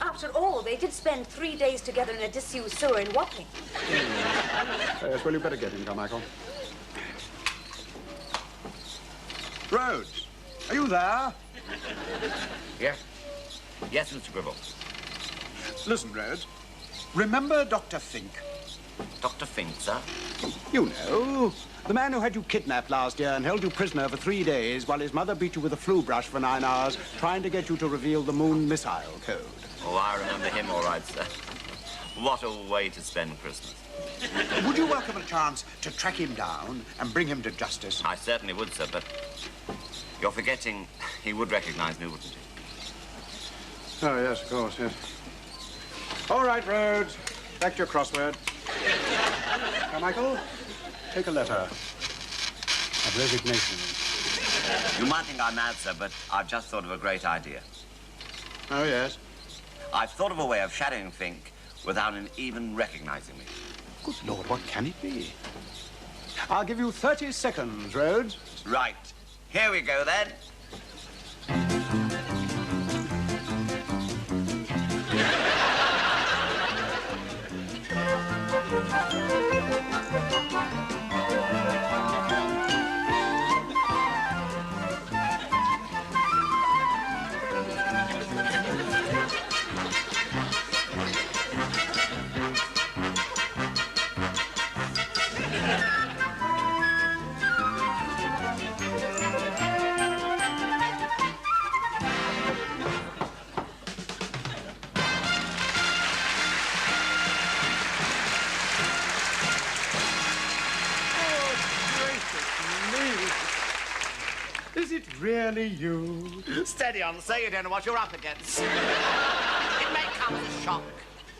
After all, they did spend 3 days together in a disused sewer in Wapping. Yes, well, you better get him, Carmichael. Rhodes, are you there? Yes. Yes, Mr. Gribble. Listen, Rhodes. Remember Dr. Fink? Dr. Fink, sir? You know, the man who had you kidnapped last year and held you prisoner for 3 days while his mother beat you with a flue brush for 9 hours, trying to get you to reveal the moon missile code. Oh, I remember him all right, sir. What a way to spend Christmas. Would you welcome a chance to track him down and bring him to justice? I certainly would, sir, but you're forgetting he would recognize me, wouldn't he? Oh, yes, of course, yes. All right, Rhodes. Back to your crossword. Carmichael, take a letter of resignation. You might think I'm mad, sir, but I've just thought of a great idea. Oh, yes? I've thought of a way of shadowing Fink without him even recognizing me. Good Lord, what can it be? I'll give you 30 seconds, Rhodes. Right. Here we go, then. Is it really you? Steady on, sir. You don't know what you're up against. It may come as a shock,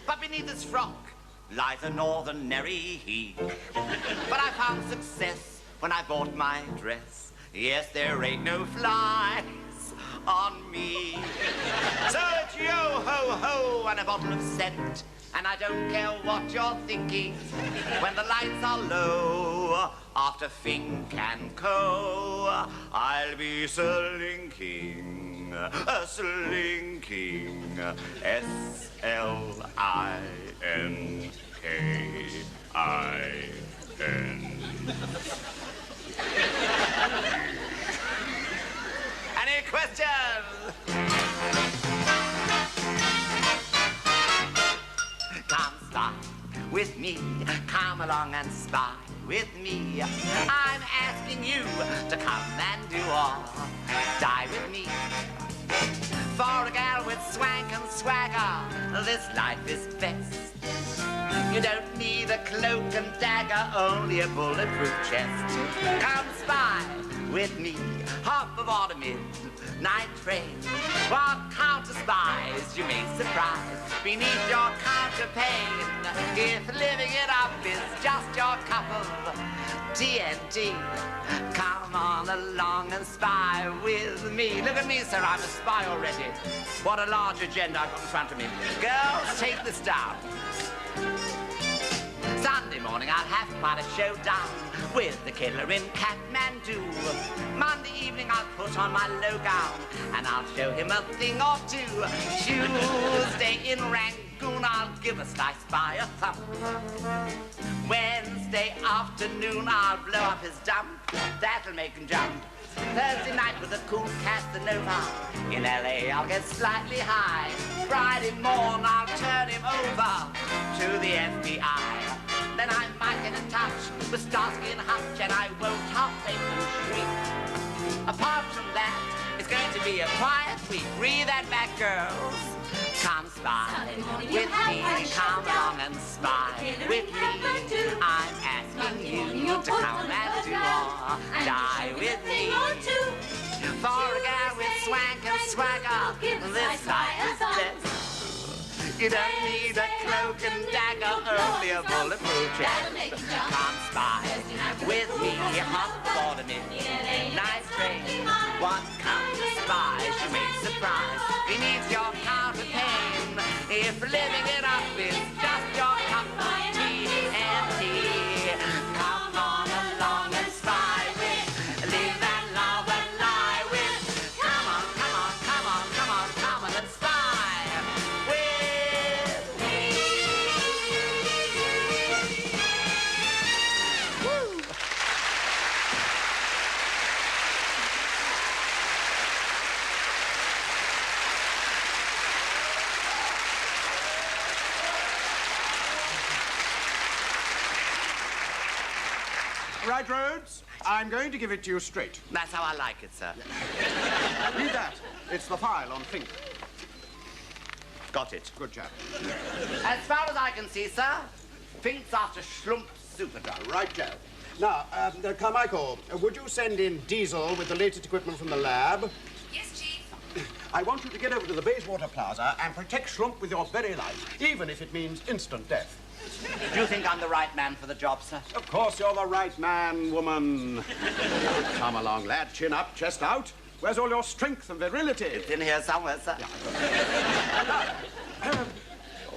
but beneath this frock lies a northernary heat. But I found success when I bought my dress. Yes, there ain't no flies on me. So it's yo-ho-ho and a bottle of scent. And I don't care what you're thinking when the lights are low. After Fink and Co, I'll be slinking, slinking, S-L-I-N-K-I-N. Any questions? Come spy with me, come along and spy with me. I'm asking you to come and do all, die with me. For a gal with swank and swagger, this life is best. You don't need a cloak and dagger, only a bulletproof chest. Come spy with me, hop aboard a midnight train. What counter spies you may surprise beneath your counterpane. If living it up is just your cup of TNT, come on along and spy with me. Look at me, sir, I'm a spy already. What a large agenda I've got in front of me. Girls, take this down. Sunday morning I'll have quite a showdown with the killer in Kathmandu. Monday evening I'll put on my low gown and I'll show him a thing or two. Tuesday in Rangoon I'll give a slice by a thumb. Wednesday afternoon I'll blow up his dump. That'll make him jump. Thursday night with a cool Casanova. In LA I'll get slightly high. Friday morn I'll turn him over to the FBI. Then I might get in touch with Starsky and Hutch, and I won't half make them shriek. Apart from that, it's going to be a quiet week. Breathe that back, girls. Come spy with me, come along and spy with me. I'm asking you to come and do or die with me. For a gal with swank and swagger, this life is best. You don't need a cloak and dagger, only a bulletproof chest. Come spy with me, hop aboard a midnight train. What comes to spies you may surprise beneath your counterpane. If living it up is just your cup of TNT, come on along and spy with, live that love and lie with. Come on, come on, come on, come on, come on and spy. right, Rhodes? I'm going to give it to you straight. That's how I like it, sir. Read that. It's the file on Fink. Got it. Good chap. As far as I can see, sir, Fink's after Schlumpf Superdrug. Right, Joe. Now, Carmichael, would you send in Diesel with the latest equipment from the lab? Yes, Chief. I want you to get over to the Bayswater Plaza and protect Schlumpf with your very life, even if it means instant death. Do you think I'm the right man for the job, sir? Of course you're the right man, woman. Come along, lad. Chin up, chest out. Where's all your strength and virility? It's in here somewhere, sir.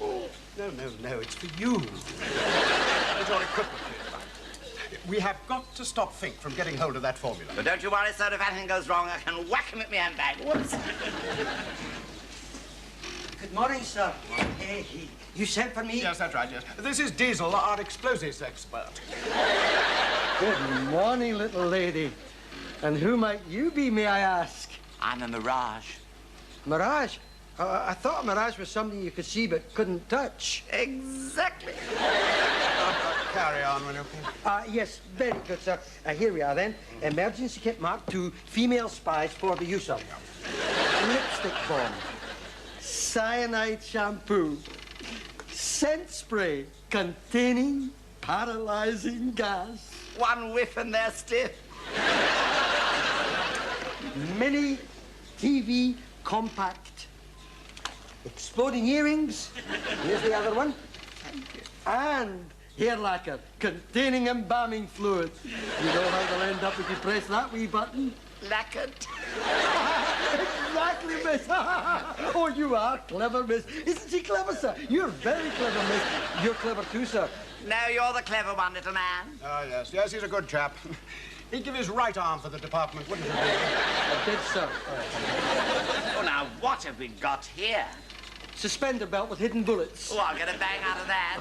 Oh, no, it's for you. It's your equipment. We have got to stop Fink from getting hold of that formula. But don't you worry, sir. If anything goes wrong, I can whack him at my handbag. Whoops. Good morning, sir. You sent for me? Yes, that's right, yes. This is Diesel, our explosives expert. Good morning, little lady. And who might you be, may I ask? I'm a mirage. Mirage? I thought a mirage was something you could see but couldn't touch. Exactly. Carry on, will you, please? Yes, very good, sir. Here we are, then. Emergency kit Mark II, female spies for the use of. Lipstick bomb. Cyanide shampoo. Scent spray containing paralyzing gas. One whiff and they're stiff. Mini TV compact. Exploding earrings. Here's the other one. And hair lacquer containing embalming fluid. You know how they'll end up if you press that wee button? Lacquered. Exactly, miss. Oh, you are clever, miss. Isn't she clever, sir? You're very clever, miss. You're clever too, sir. No, you're the clever one, little man. Oh, yes, he's a good chap. He'd give his right arm for the department, wouldn't he? I did, sir. Oh, now, what have we got here? Suspender belt with hidden bullets. Oh, I'll get a bang out of that.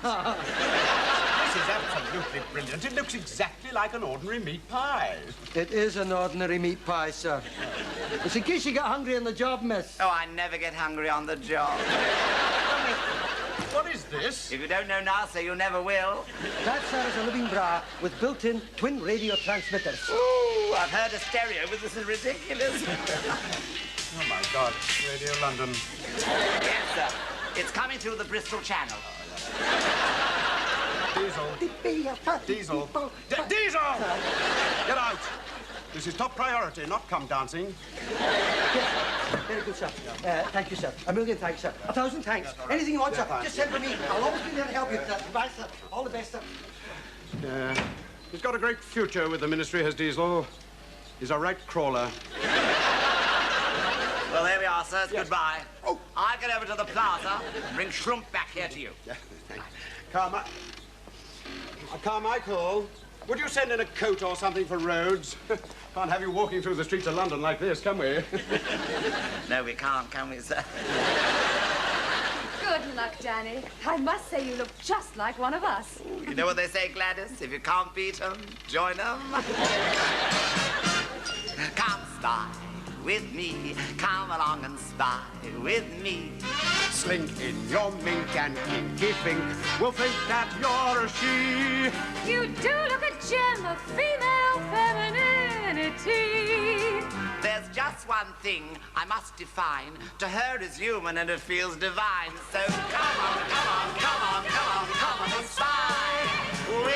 This is absolutely brilliant. It looks exactly like an ordinary meat pie. It is an ordinary meat pie, sir. It's in case you get hungry on the job, miss. Oh, I never get hungry on the job. What is this? If you don't know now, sir, you never will. That, sir, is a living bra with built-in twin radio transmitters. Ooh, I've heard a stereo, but this is ridiculous. Oh, my God, Radio London. Yes, sir. It's coming through the Bristol Channel. Diesel. Diesel. Diesel! Get out! This is top priority, not come dancing. Yes, very good, sir. Thank you, sir. A million thanks, sir. 1,000 thanks. Anything you want, sir, just send for me. I'll always be there to help you. Goodbye, sir. All the best, sir. He's got a great future with the ministry, has Diesel. He's a right crawler. Well, there we are, sirs. Yes. Goodbye. Oh. I'll get over to the plaza and bring Schlumpf back here to you. Carmichael, would you send in a coat or something for Rhodes? Can't have you walking through the streets of London like this, can we? No, we can't, can we, sir? Good luck, Danny. I must say you look just like one of us. Ooh, you know what they say, Gladys? If you can't beat 'em, join 'em. Come spy with me. Come along and spy with me. Slink in your mink and kinky Fink will think that you're a she. You do look a gem of female femininity. There's just one thing I must define. To her is human and it feels divine. So come on, come on, come on, come on, come on and spy with me.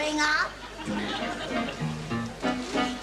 growing up.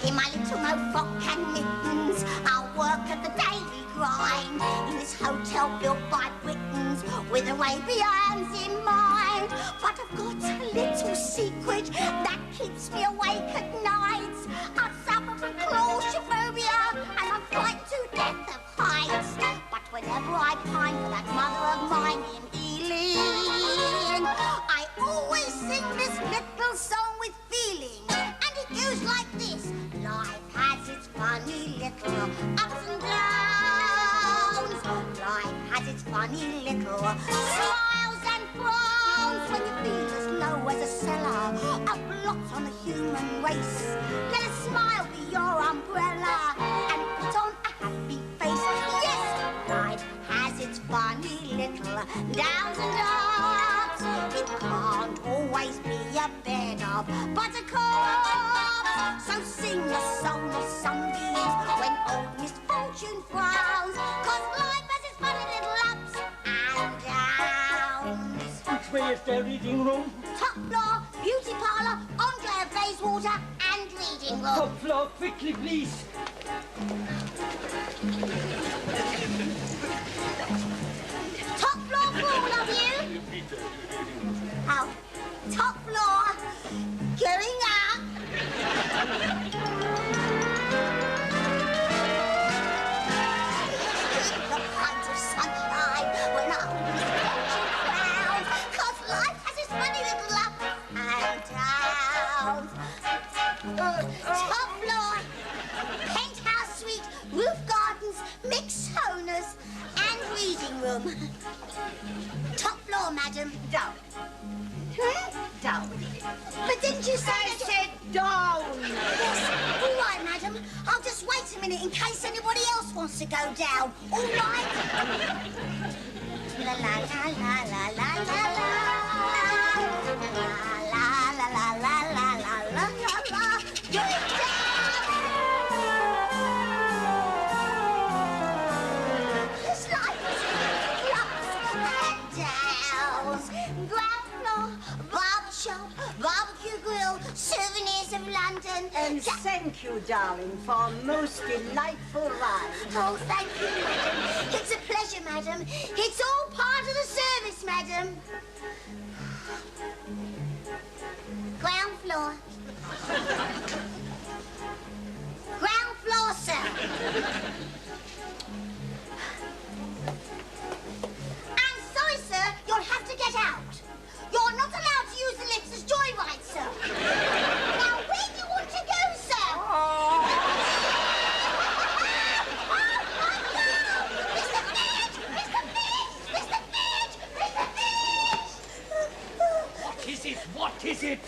In my little mohawk and mittens, I'll work at the daily grind in this hotel built by Britons with Arabians in mind. But I've got a little secret that keeps me awake at night. I suffer from claustrophobia and I'm frightened to death of heights. But whenever I pine for that mother of mine in Ealing, I always sing this little song with feeling. And it goes like this. Life has its funny little ups and downs. Life has its funny little smiles and frowns. When you feel as low as a cellar, a blot on the human race, let a smile be your umbrella and put on a happy face. Yes, life has its funny little downs and ups. It can't always be a bed of buttercups. So sing the song of sunbeams when old misfortune frowns, 'cause life has its funny little ups and downs. Which way is the reading room? Top floor, beauty parlour, enclave of Bayswater and reading room. Top floor, quickly, please. Top floor for all of you. Oh, top floor, going up. The kind of sunshine when our misfortune frowns, 'cause life has its funny little ups and downs. Top floor, penthouse suite, roof gardens, mixed owners, and reading room. Top floor, madam. Down. Down. But didn't you say I said down? Yes. All right, madam. I'll just wait a minute in case anybody else wants to go down. All right? La la la la la la la la. La la la la la la la la la. Get down! This life is ups and downs. Ground floor, barber shop, barbecue grill, souvenirs of London. And thank you, darling, for a most delightful ride. Oh, thank you, madam. It's a pleasure, madam. It's all part of the service, madam. Ground floor. Ground floor, sir. I'm sorry, sir. You'll have to get out. You're not allowed to use the lifts as joyride, sir. Now, where do you want to go, sir? Mr. Fitch! Mr. Fitch! Mr. Fitch! Mr. Fitch! What is it? What is it?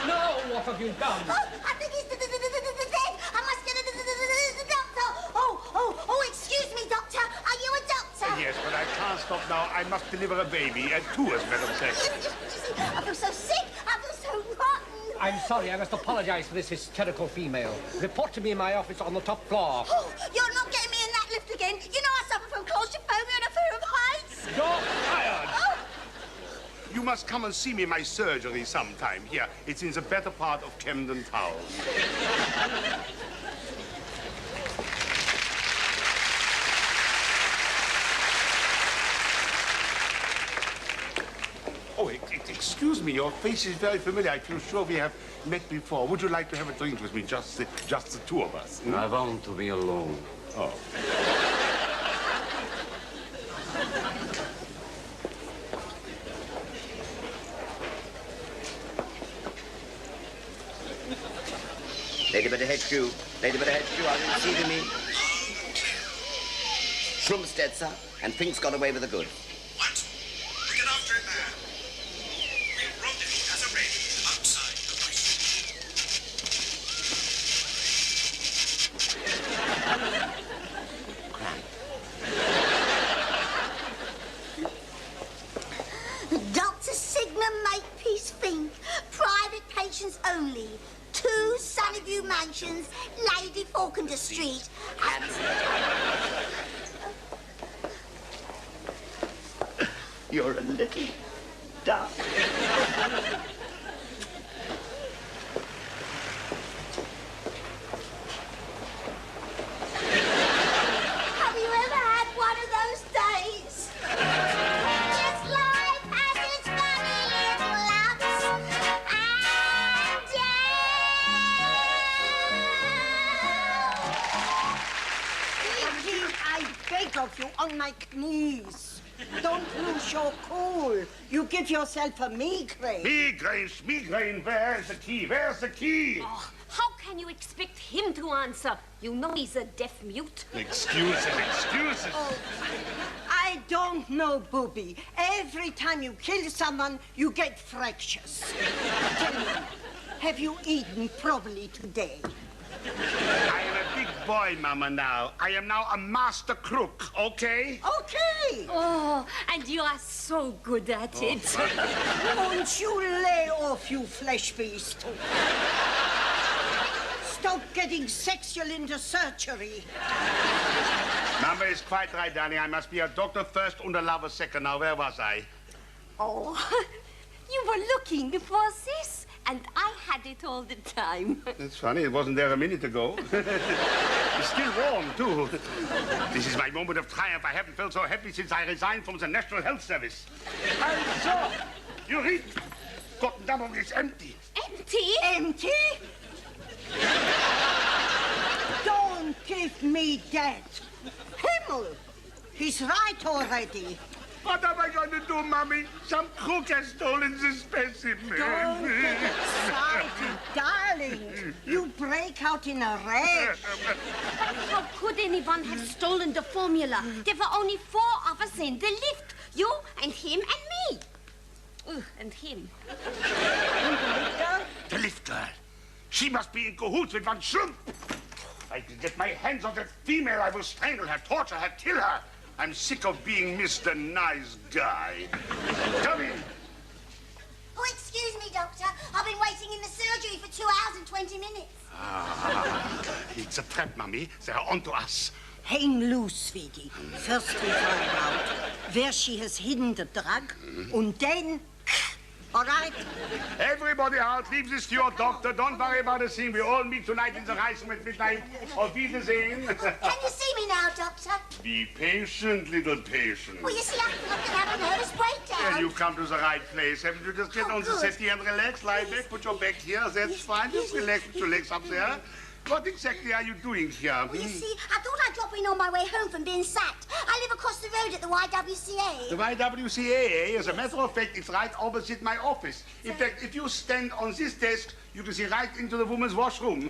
No, what have you done? I think he's dead. I must get the doctor. Oh, excuse me, doctor. Are you a doctor? Yes, but I can't stop now. I must deliver a baby. Two, as Madam says. I feel so sick. I feel so rotten. I'm sorry, I must apologize for this hysterical female. Report to me in my office on the top floor. Oh, you're not getting me in that lift again. You know I suffer from claustrophobia and a fear of heights. You're fired! You must come and see me in my surgery sometime. Here, it's in the better part of Camden Town. Oh, excuse me, your face is very familiar. I feel sure we have met before. Would you like to have a drink with me, just the two of us? Hmm? I want to be alone. Oh. Lady by the head shoe. Lady by the head shoe, are you receiving me? Schlumstead, sir, and Fink's got away with the goods. What? We get after it now. We'll rendezvous as arranged outside the Dr. Sigmund Makepeace Fink, private patients only. 2 Sunnyview Mansions, Lady Falkender Street. You're a little doctor. Have you ever had one of those days? Just life has its funny little ups and Vicky, I beg of you on my knees. Don't lose your cool. You give yourself a migraine. Migraine, where's the key? Where's the key? Oh, how can you expect him to answer? You know he's a deaf mute. Excuses. Oh, I don't know, Booby. Every time you kill someone, you get fractious. Tell me, have you eaten properly today? I am a big boy, Mama, now. I am now a master crook, okay? Okay. Oh, and you are so good at it. Won't you lay off, you flesh beast? Stop getting sexual into surgery. Mama is quite right, darling. I must be a doctor first and a lover second. Now, where was I? Oh, you were looking for this, and I had it all the time. It's funny, it wasn't there a minute ago. It's still warm, too. This is my moment of triumph. I haven't felt so happy since I resigned from the National Health Service. Also, you read, Gottendammerung is empty. Empty? Empty? Don't give me that. Himmel! He's right already. What am I going to do, Mommy? Some crook has stolen the specimen. Don't get excited, darling. You break out in a rage. But how could anyone have stolen the formula? There were only 4 of us in the lift. You and him and me. And him. The lift girl. She must be in cahoots with one Schlumpf. If I can get my hands on that female, I will strangle her, torture her, kill her. I'm sick of being Mr. Nice Guy. Come in. Oh, excuse me, Doctor. I've been waiting in the surgery for 2 hours and 20 minutes. It's a trap, Mummy. They are onto us. Hang loose, sweetie. First we find out where she has hidden the drug, and then... All right? Everybody out. Leave this to your doctor. Don't worry about a thing. We all meet tonight in the Reich at midnight. Auf Wiedersehen. Can you see me now, Doctor? Be patient, little patient. Well, you see, I can have a nervous breakdown. Yeah, you come to the right place. Haven't you just get on the settee and relax? Lie back, put your back here. That's fine. Just relax, put your legs up there. What exactly are you doing here? Well, you see, I thought I'd drop in on my way home from being sacked. I live across the road at the YWCA. The YWCA, as a matter of fact, it's right opposite my office. In fact, if you stand on this desk, you can see right into the woman's washroom.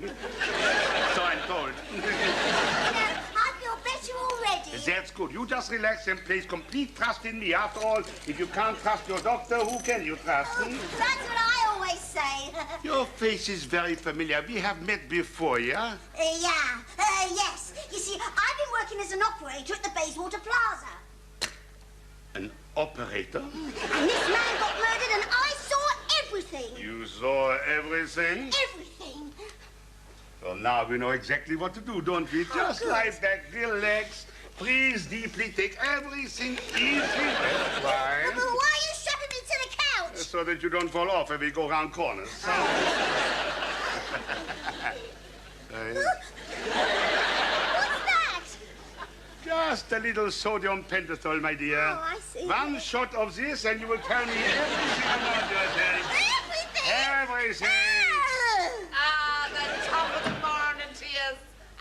So I'm told. I feel better already. That's good. You just relax and place complete trust in me. After all, if you can't trust your doctor, who can you trust? That's what I always say. Your face is very familiar. We have met before, yeah? Yes. You see, I've been working as an operator at the Bayswater Plaza. An operator? And this man got murdered and I saw everything. You saw everything? Everything. Well, now we know exactly what to do, don't we? Just lie back, relax, breathe deeply, take everything easy. That's fine. But why are you strapping me to the couch? So that you don't fall off when we go around corners. What's that? Just a little sodium pentothal, my dear. Oh, I see. One shot of this and you will tell me everything about yourself. Everything? The top of the morning to you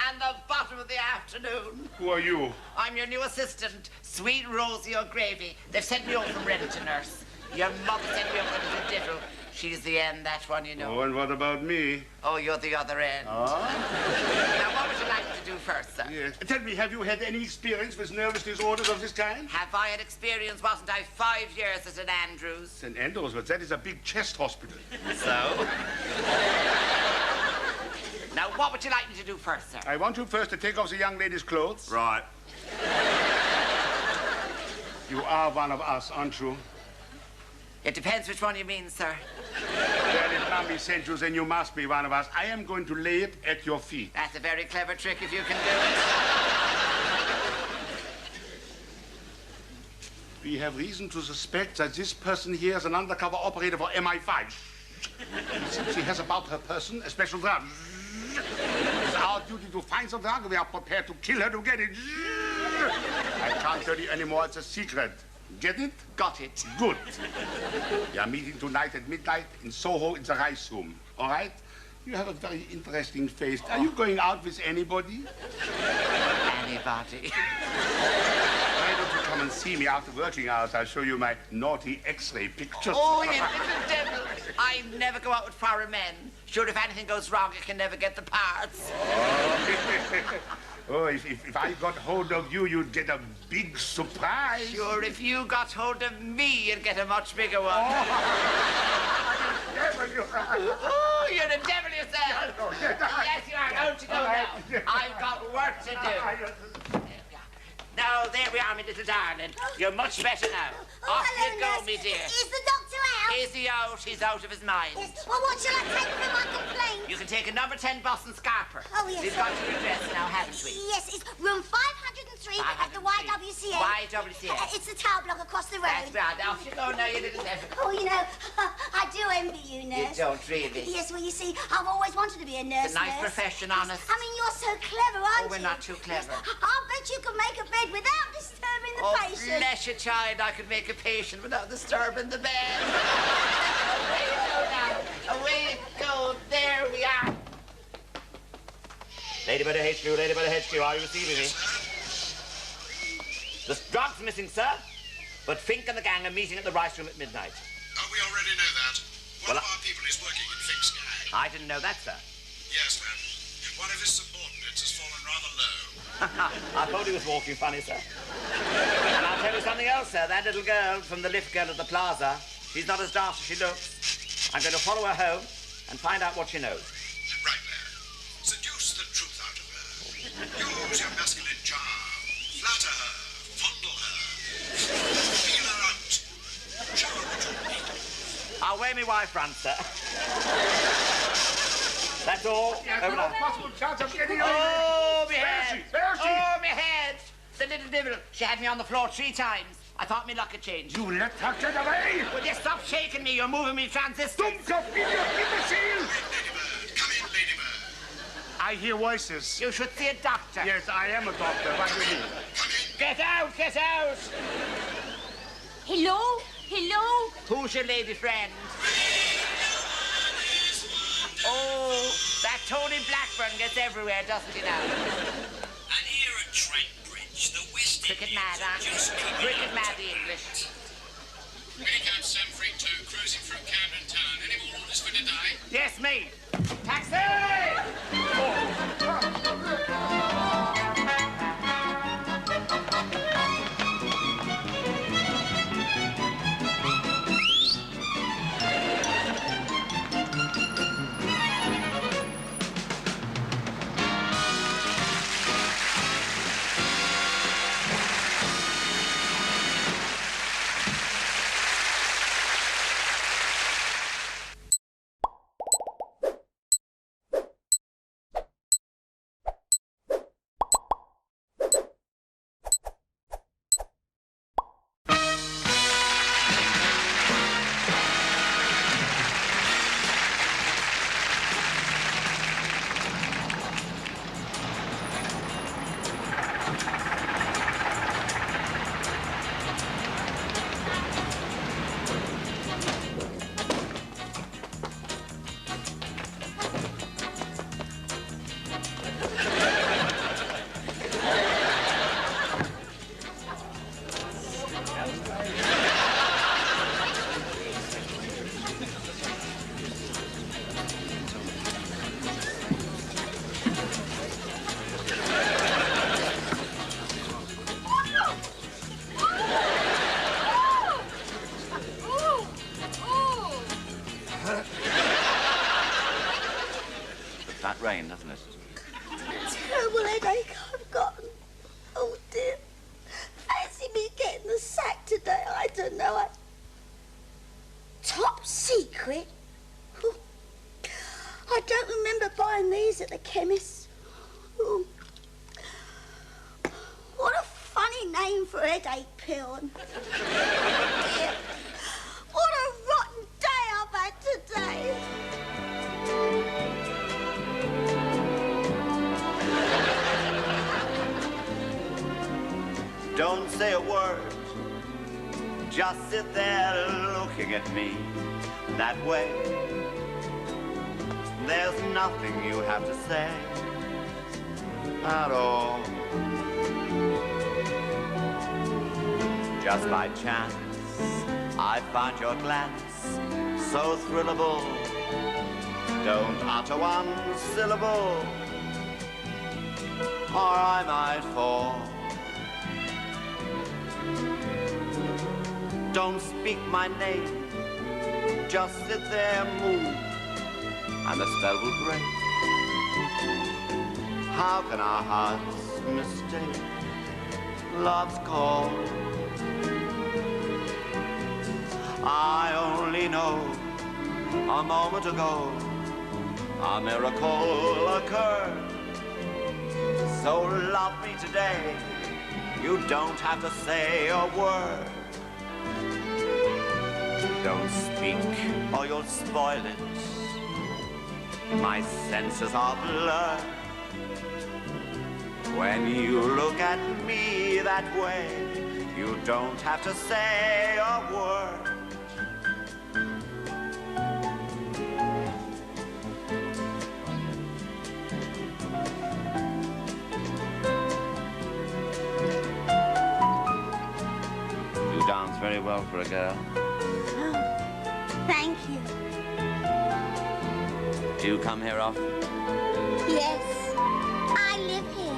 and the bottom of the afternoon. Who are you? I'm your new assistant, Sweet Rosie O'Gravy. They've sent me over from Redding to nurse. Your mother sent me over to the ditto. She's the end, that one, you know. Oh, and what about me? Oh, you're the other end. Oh? Now, what would you like to do first, sir? Yes. Tell me, have you had any experience with nervous disorders of this kind? Have I had experience? Wasn't I 5 years at St. Andrews? St. Andrews, but that is a big chest hospital. So? Now, what would you like me to do first, sir? I want you first to take off the young lady's clothes. Right. You are one of us, aren't you? It depends which one you mean, sir. Well, if Mommy sent you, then you must be one of us. I am going to lay it at your feet. That's a very clever trick if you can do We have reason to suspect that this person here is an undercover operator for MI5. Since she has about her person a special drug. It's our duty to find the drug. We are prepared to kill her to get it. I can't tell you anymore. It's a secret. Get it? Got it. Good. We are meeting tonight at midnight in Soho in the Rice Room. All right? You have a very interesting face. Are you going out with anybody? Anybody. Why don't you come and see me after working hours? I'll show you my naughty X-ray pictures. Oh, you little devil. I never go out with foreign men. Sure, if anything goes wrong, I can never get the parts. Oh, if I got hold of you, you'd get a big surprise. Sure, if you got hold of me, you'd get a much bigger one. Oh, you're the devil yourself. Yes, you are. Out you go now. I've got work to do. Now, there we are, my little darling. You're much better now. Off hello, you go, nurse. me dear. Is the doctor out? Is he out? He's out of his mind. Yes. Well, what shall I take for my complaint? You can take a number 10 Boston Scarper. Oh, yes. We've got your address now, haven't we? Yes, it's room 503 at the YWCA. YWCA. It's the tower block across the road. That's right. Off you go now, you little devil. Oh, you know, I do envy you, nurse. You don't really. Yes, well, you see, I've always wanted to be a nurse. It's a nice nurse. profession, honest. I mean, you're so clever, aren't you? Oh, we're not too clever. I'll bet you could make a bed without disturbing the patient. Bless you, child. I could make a patient without disturbing the bed. Away you go now. Away you go. There we are. Ladybird HQ, Ladybird HQ, are you receiving me? The drug's missing, sir. But Fink and the gang are meeting at the Rice Room at midnight. Oh, we already know that. One of our people is working in Fink's gang. I didn't know that, sir. Yes, ma'am. One of his subordinates has fallen rather low. I thought he was walking funny, sir. And I'll tell you something else, sir. That little girl from the lift girl at the plaza, she's not as daft as she looks. I'm going to follow her home and find out what she knows. Right there. Seduce the truth out of her. Use your masculine charm. Flatter her. Fondle her. Feel her out. Show her what you need. I'll weigh my wife round, sir. That's all. Over now. Possible chance of getting Oh, my head. Where is she? Oh, my head. The little devil. She had me on the floor 3 times. I thought my luck had changed. You let her get away! Will you stop shaking me? You're moving me transistor. Don't go, imbecile! Ladybird. Come in, Ladybird. I hear voices. You should see a doctor. Yes, I am a doctor. What do you mean? Get out, get out. Hello? Hello? Who's your lady friend? Oh, that Tony Blackburn gets everywhere, doesn't he now? And here at Trent Bridge, the West Cricket mad, aren't you? Cricket mad, the English. Minicab 732 cruising through Camden Town. Any more orders for today? Yes, me. Taxi! That rain, doesn't it? Terrible headache I've got. Oh dear. Fancy me getting the sack today. I don't know. Top secret? Oh. I don't remember buying these at the chemist. Oh. What a funny funny name for a headache pill. Dear, what a rotten day I've had today. Don't say a word. Just sit there looking at me that way. There's nothing you have to say at all. Just by chance, I find your glance so thrillable. Don't utter one syllable, or I might fall. Don't speak my name, just sit there and move, and the spell will break. How can our hearts mistake love's call? I only know a moment ago a miracle occurred. So love me today, you don't have to say a word. Don't speak or you'll spoil it. My senses are blurred. When you look at me that way, you don't have to say a word. You dance very well for a girl. Thank you. Do you come here often? Yes, I live here.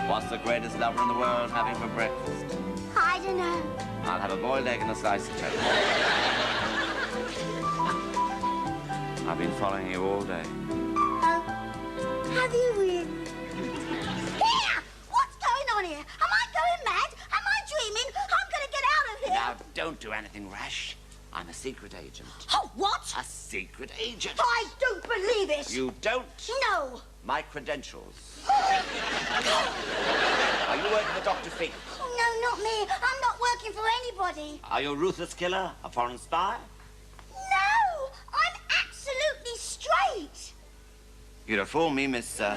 What's the greatest lover in the world having for breakfast? I don't know. I'll have a boiled egg and a slice of toast. I've been following you all day. Oh, have you really? Here! What's going on here? Am I going mad? Am I dreaming? I'm going to get out of here. Now, don't do anything rash. I'm a secret agent. Oh, what? A secret agent. I don't believe it. You don't? No. My credentials. Are you working for Dr. Fink? Oh, no, not me. I'm not working for anybody. Are you a ruthless killer? A foreign spy? No, I'm absolutely straight. You'd have fooled me, Miss... Now,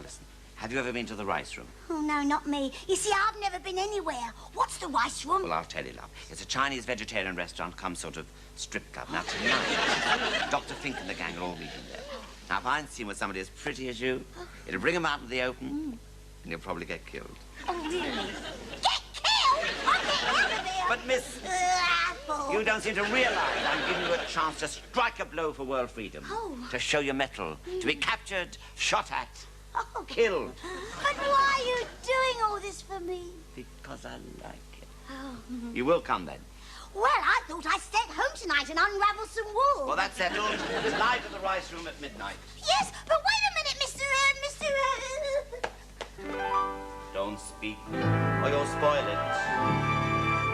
listen. Have you ever been to the Rice Room? Oh, no, not me. You see, I've never been anywhere. What's the Rice Room? Well, I'll tell you, love. It's a Chinese vegetarian restaurant come sort of strip club. Now, tonight, Dr. Fink and the gang are all meeting there. Now, if I'm seen with somebody as pretty as you, it'll bring them out into the open, and you'll probably get killed. Oh, really? Get killed? I'm getting out of there. But, miss, Apple. you don't seem to realize I'm giving you a chance to strike a blow for world freedom. Oh. To show your mettle, to be captured, shot at, killed. But why are you doing all this for me? Because I like it. Oh. You will come, then. Well, I thought I'd stay at home tonight and unravel some wool. Well, that's settled. Tonight at the Rice Room at midnight. Yes, but wait a minute, Mr. Don't speak, or you'll spoil it.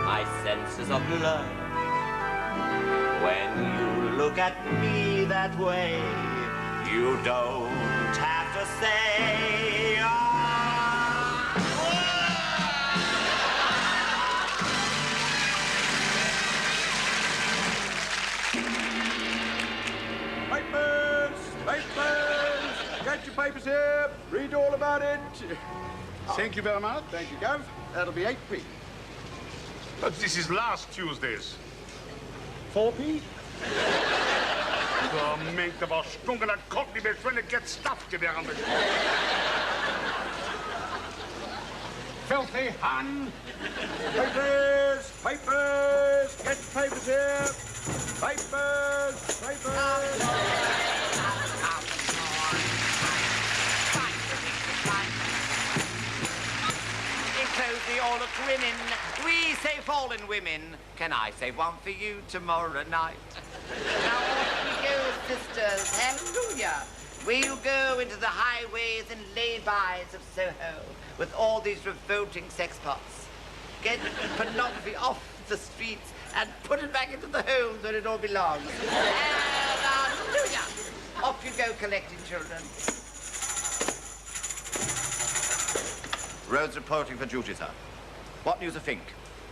My senses are blurred. When you look at me that way, you don't have to say Papers! Papers! Get your papers here. Read all about it. Thank you very much. Thank you, Gav. That'll be 8p. But this is last Tuesday's. 4p? De meent er was stonken en kok die best willen get stuffed to werden. Filthy Hun! Papers! Papers! Get your papers here. Papers! Papers! Enclose the all of women. We say fallen women. Can I save one for you tomorrow night? Now off we go, sisters. Hallelujah. We'll go into the highways and lay-bys of Soho with all these revolting sex pots. Get pornography off the streets and put it back into the homes where it all belongs. Hallelujah. Off you go collecting children. Rhodes reporting for duty, sir. What news of Fink?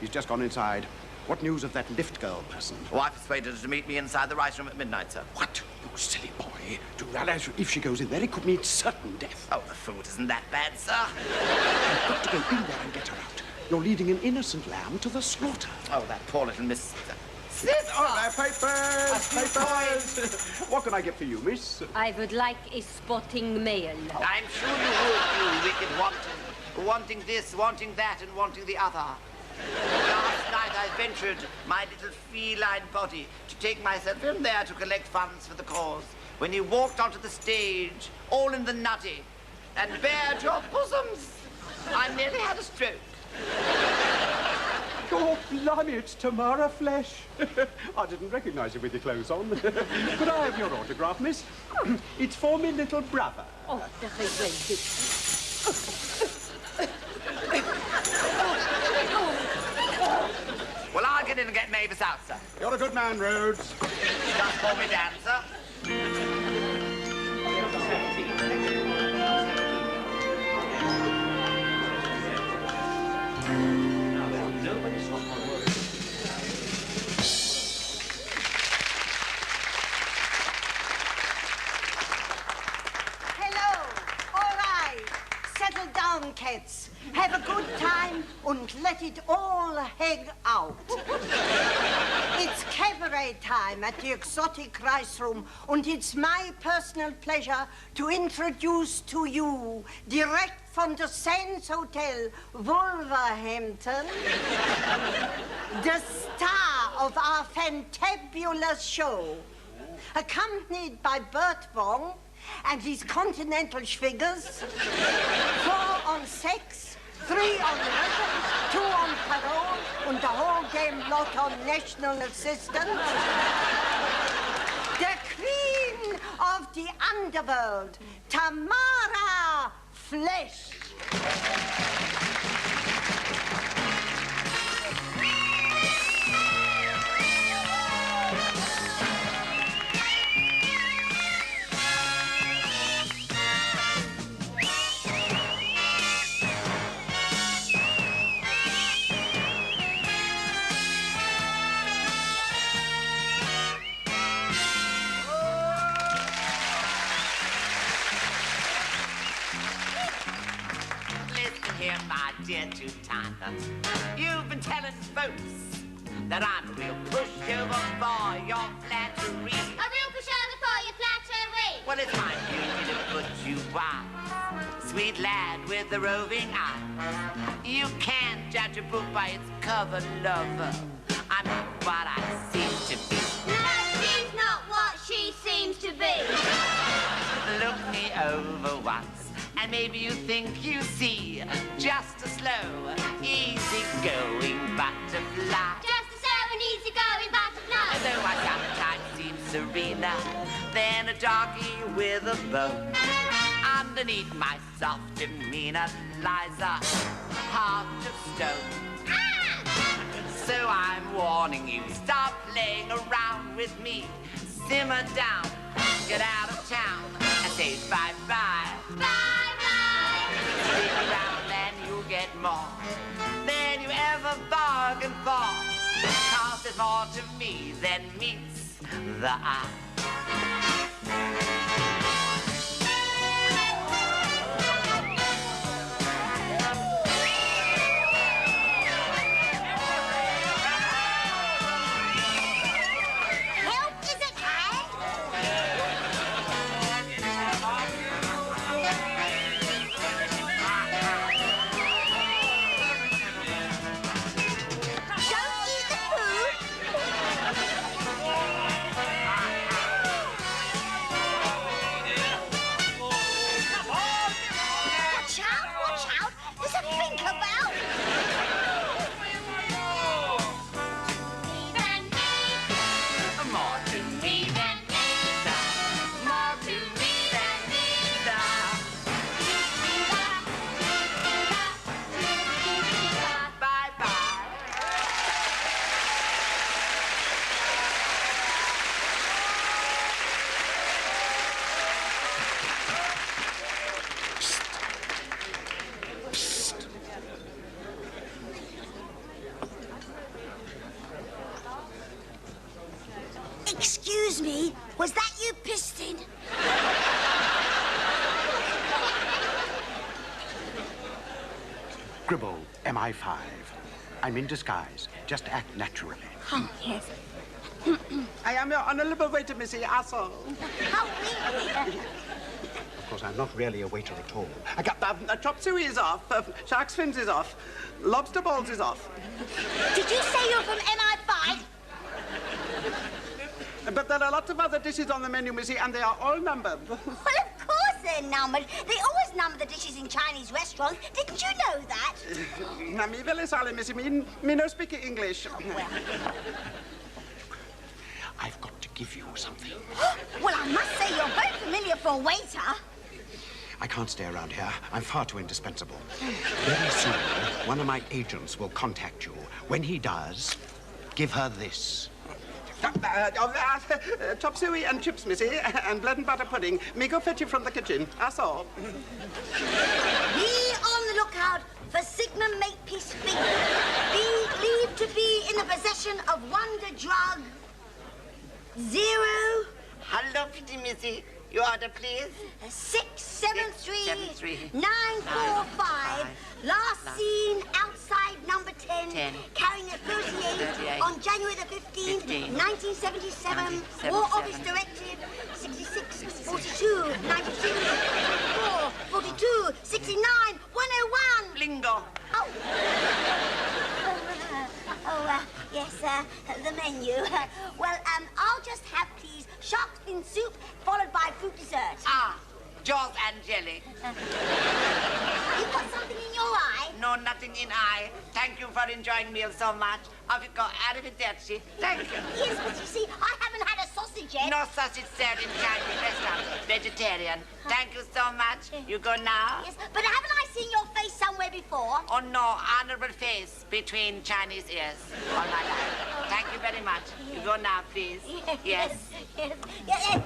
He's just gone inside. What news of that lift girl person? Oh, I persuaded her to meet me inside the rice room at midnight, sir. What? You silly boy. Do you realize if she goes in there, it could mean certain death? Oh, the food isn't that bad, sir. You've got to go in there and get her out. You're leading an innocent lamb to the slaughter. Oh, that poor little Miss... Oh, there, papers! Papers! What can I get for you, miss? I would like a spotting mail. I'm sure you would, you wicked wanton. Wanting this, wanting that, and wanting the other. Last night I ventured my little feline body to take myself in there to collect funds for the cause. When you walked onto the stage, all in the nutty, and bared your bosoms, I nearly had a stroke. Oh, blimey, it's Tamara Flesh. I didn't recognize you with your clothes on. Could I have your autograph, miss? It's for me little brother. Oh, very well, Dick. Well, I'll get in and get Mavis out, sir. You're a good man, Rhodes. Just call me Dan, sir. Hello. All right. Settle down, cats. Have a good time and let it all hang out. It's cabaret time at the Exotic Rice Room, and it's my personal pleasure to introduce to you, direct from the Sands Hotel, Wolverhampton, the star of our fantabulous show, accompanied by Bert Wong and his continental schwiggers, 4 on sex, 3 on rhythm, 2 on parole, and the whole damn lot on national assistance. The queen of the underworld, Tamara Flesh. Here, my dear two-timer. You've been telling folks that I'm a real pushover for your flattery. A real pushover for your flattery. Well, it's my duty to put you wise. Sweet lad with the roving eye. You can't judge a book by its cover, lover. I'm not what I seem to be. No, she's not what she seems to be. Look me over once. And maybe you think you see just a slow, easy-going butterfly. Just a slow and easy-going butterfly. And though I sometimes seem serener than a darky with a bone, underneath my soft demeanor lies a heart of stone. So I'm warning you, stop playing around with me. Simmer down, get out of town, and say bye-bye. Bye-bye. Stick around and you'll get more than you ever bargained for. 'Cause there's more to me than meets the eye. Excuse me, was that you, Piston? Gribble, MI5. I'm in disguise. Just act naturally. Oh, yes. I am your honorable waiter, Missy Asshole. How really? Of course, I'm not really a waiter at all. I got chop suey is off, shark's fins is off, lobster balls is off. Did you say you're from MI5? But there are lots of other dishes on the menu, Missy, and they are all numbered. Well, of course they're numbered. They always number the dishes in Chinese restaurants. Didn't you know that? Me very sorry, Missy. Me no speak English. Oh, well. I've got to give you something. Well, I must say you're very familiar for a waiter. I can't stay around here. I'm far too indispensable. Very soon, one of my agents will contact you. When he does, give her this. Chop suey and chips, Missy, and bread and butter pudding. Me go fetch you from the kitchen. That's all. Be on the lookout for Sigma Makepeace Fink. Be believed to be in the possession of wonder drug 0. Hello, pretty Missy. Your order, please. 673 945. Last seen outside number 10. Carrying a 38 on January the 15th, 1977. War Office Directive 66 42 92 4 42 69 101. Bingo. Yes, the menu. Well, I'll just have, please, shark fin soup, followed by fruit dessert. Jaws and jelly. You've got something in your eye? No, nothing in eye. Thank you for enjoying meal so much. Aviko arrivederci. Thank you. Yes, but you see, I haven't had a sausage yet. No sausage served in Chinese restaurant. Vegetarian. Thank you so much. You go now? Yes, but haven't I seen your face somewhere before? Oh, no. Honorable face between Chinese ears. All my life. Thank you very much. You go now, please. Yes. Yes.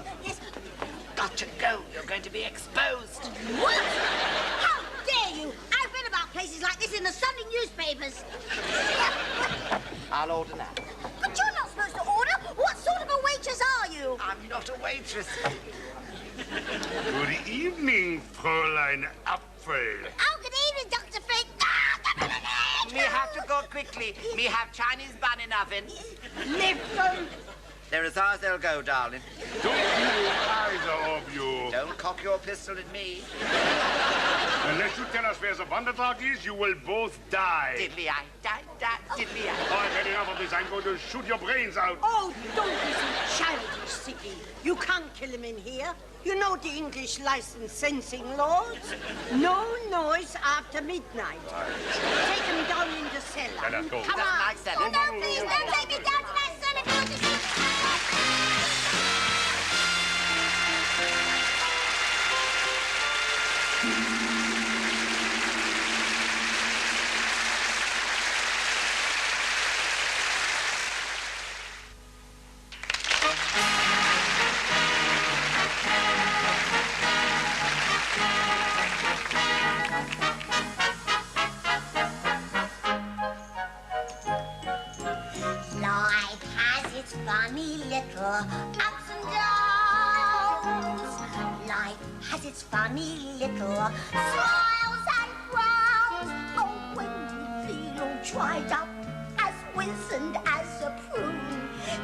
Got to go. You're going to be exposed. What? How dare you? I've read about places like this in the Sunday newspapers. I'll order now. But you're not supposed to order. What sort of a waitress are you? I'm not a waitress. Good evening, Fräulein Apfel. Oh, good evening, Dr. Fink. Me have to go quickly. Me have Chinese bun in oven. Lift. They're as hard as they'll go, darling. Don't you, either of you. Don't cock your pistol at me. Unless you tell us where the wonder drug is, you will both die. Diddly-eye, diddly-eye. I've had enough of this. I'm going to shoot your brains out. Oh, don't be so childish, Siggy. You can't kill him in here. You know the English licensing laws. No noise after midnight. Take him down in the cellar. Let us go. Come on. Like that. Oh, no, please, don't take me down to that cellar. Life has its funny little ups and downs. Life has its funny little smiles and frowns. Oh, when you feel all dried up, as wizened as a prune,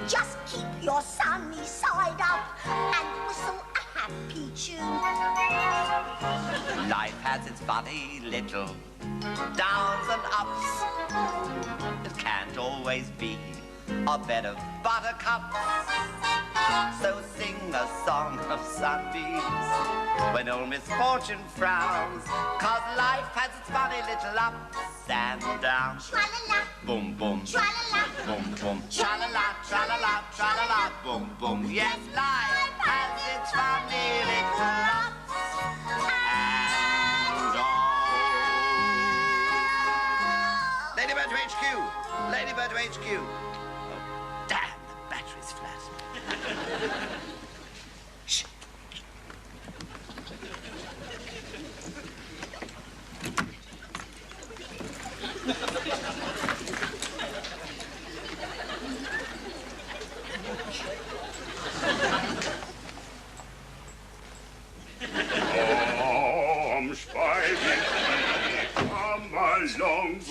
just keep your sunny side up and whistle a happy tune. Life has its funny little downs and ups. It can't always be a bed of buttercups. So sing a song of sunbeams when old misfortune frowns. 'Cause life has its funny little ups and downs. Tra-la-la, Boom, boom. tra-la-la, Boom, boom. Tra-la-la, tra-la-la, tra-la-la, boom, boom. Yes, life has its funny little ups and downs. Ladybird to HQ. Ladybird to HQ. Oh, damn, the battery's flat. Shh.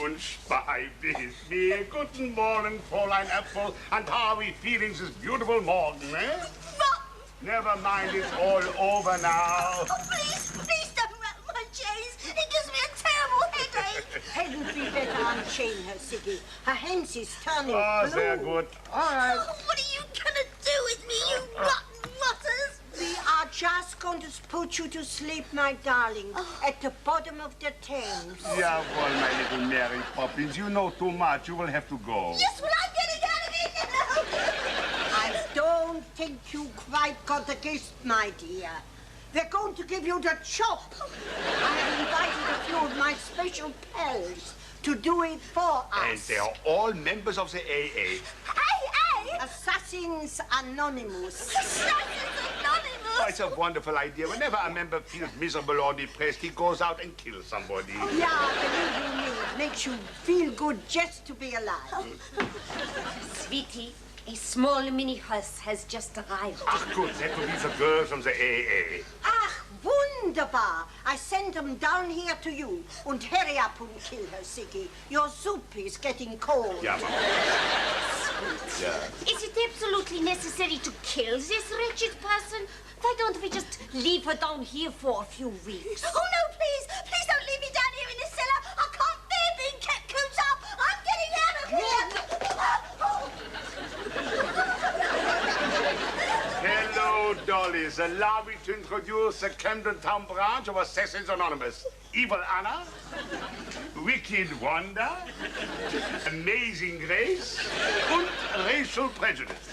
und Spy with me. Guten Morgen, Fräulein Apple. And how are we feeling this beautiful morning, eh? Never mind, it's all over now. Oh, please don't rattle my chains. It gives me a terrible headache. Hadn't we better unchain her, Siggy? Her hands is turning Oh, blue. sehr gut. All right. Oh, what are you gonna do with me, you rotten rotters? We are just going to put you to sleep, my darling, at the bottom of the Thames. Jawohl, my little Mary Poppins. You know too much. You will have to go. Yes, well, I'm getting out of here now. I don't think you quite got the gist, my dear. They're going to give you the chop. I have invited a few of my special pals to do it for And us. they are all members of the AA. Assassins Anonymous. Oh, it's a wonderful idea. Whenever a member feels miserable or depressed, he goes out and kills somebody. Yeah, believe you me, makes you feel good just to be alive. Sweetie, a small mini hearse has just arrived. Ach, good. That will be the girls from the AA. Ach, wunderbar. I send them down here to you. And hurry up and kill her, Siggy. Your soup is getting cold. Yeah, Mama. Yeah. Is it absolutely necessary to kill this wretched person? Why don't we just leave her down here for a few weeks? Oh, no, please. Please don't leave me down here in the cellar. I can't bear being kept cooped up. I'm getting out of here. Hello, dollies. Allow me to introduce the Camden Town branch of Assassins Anonymous. Evil Anna, Wicked Wanda, Amazing Grace, and Racial Prejudice.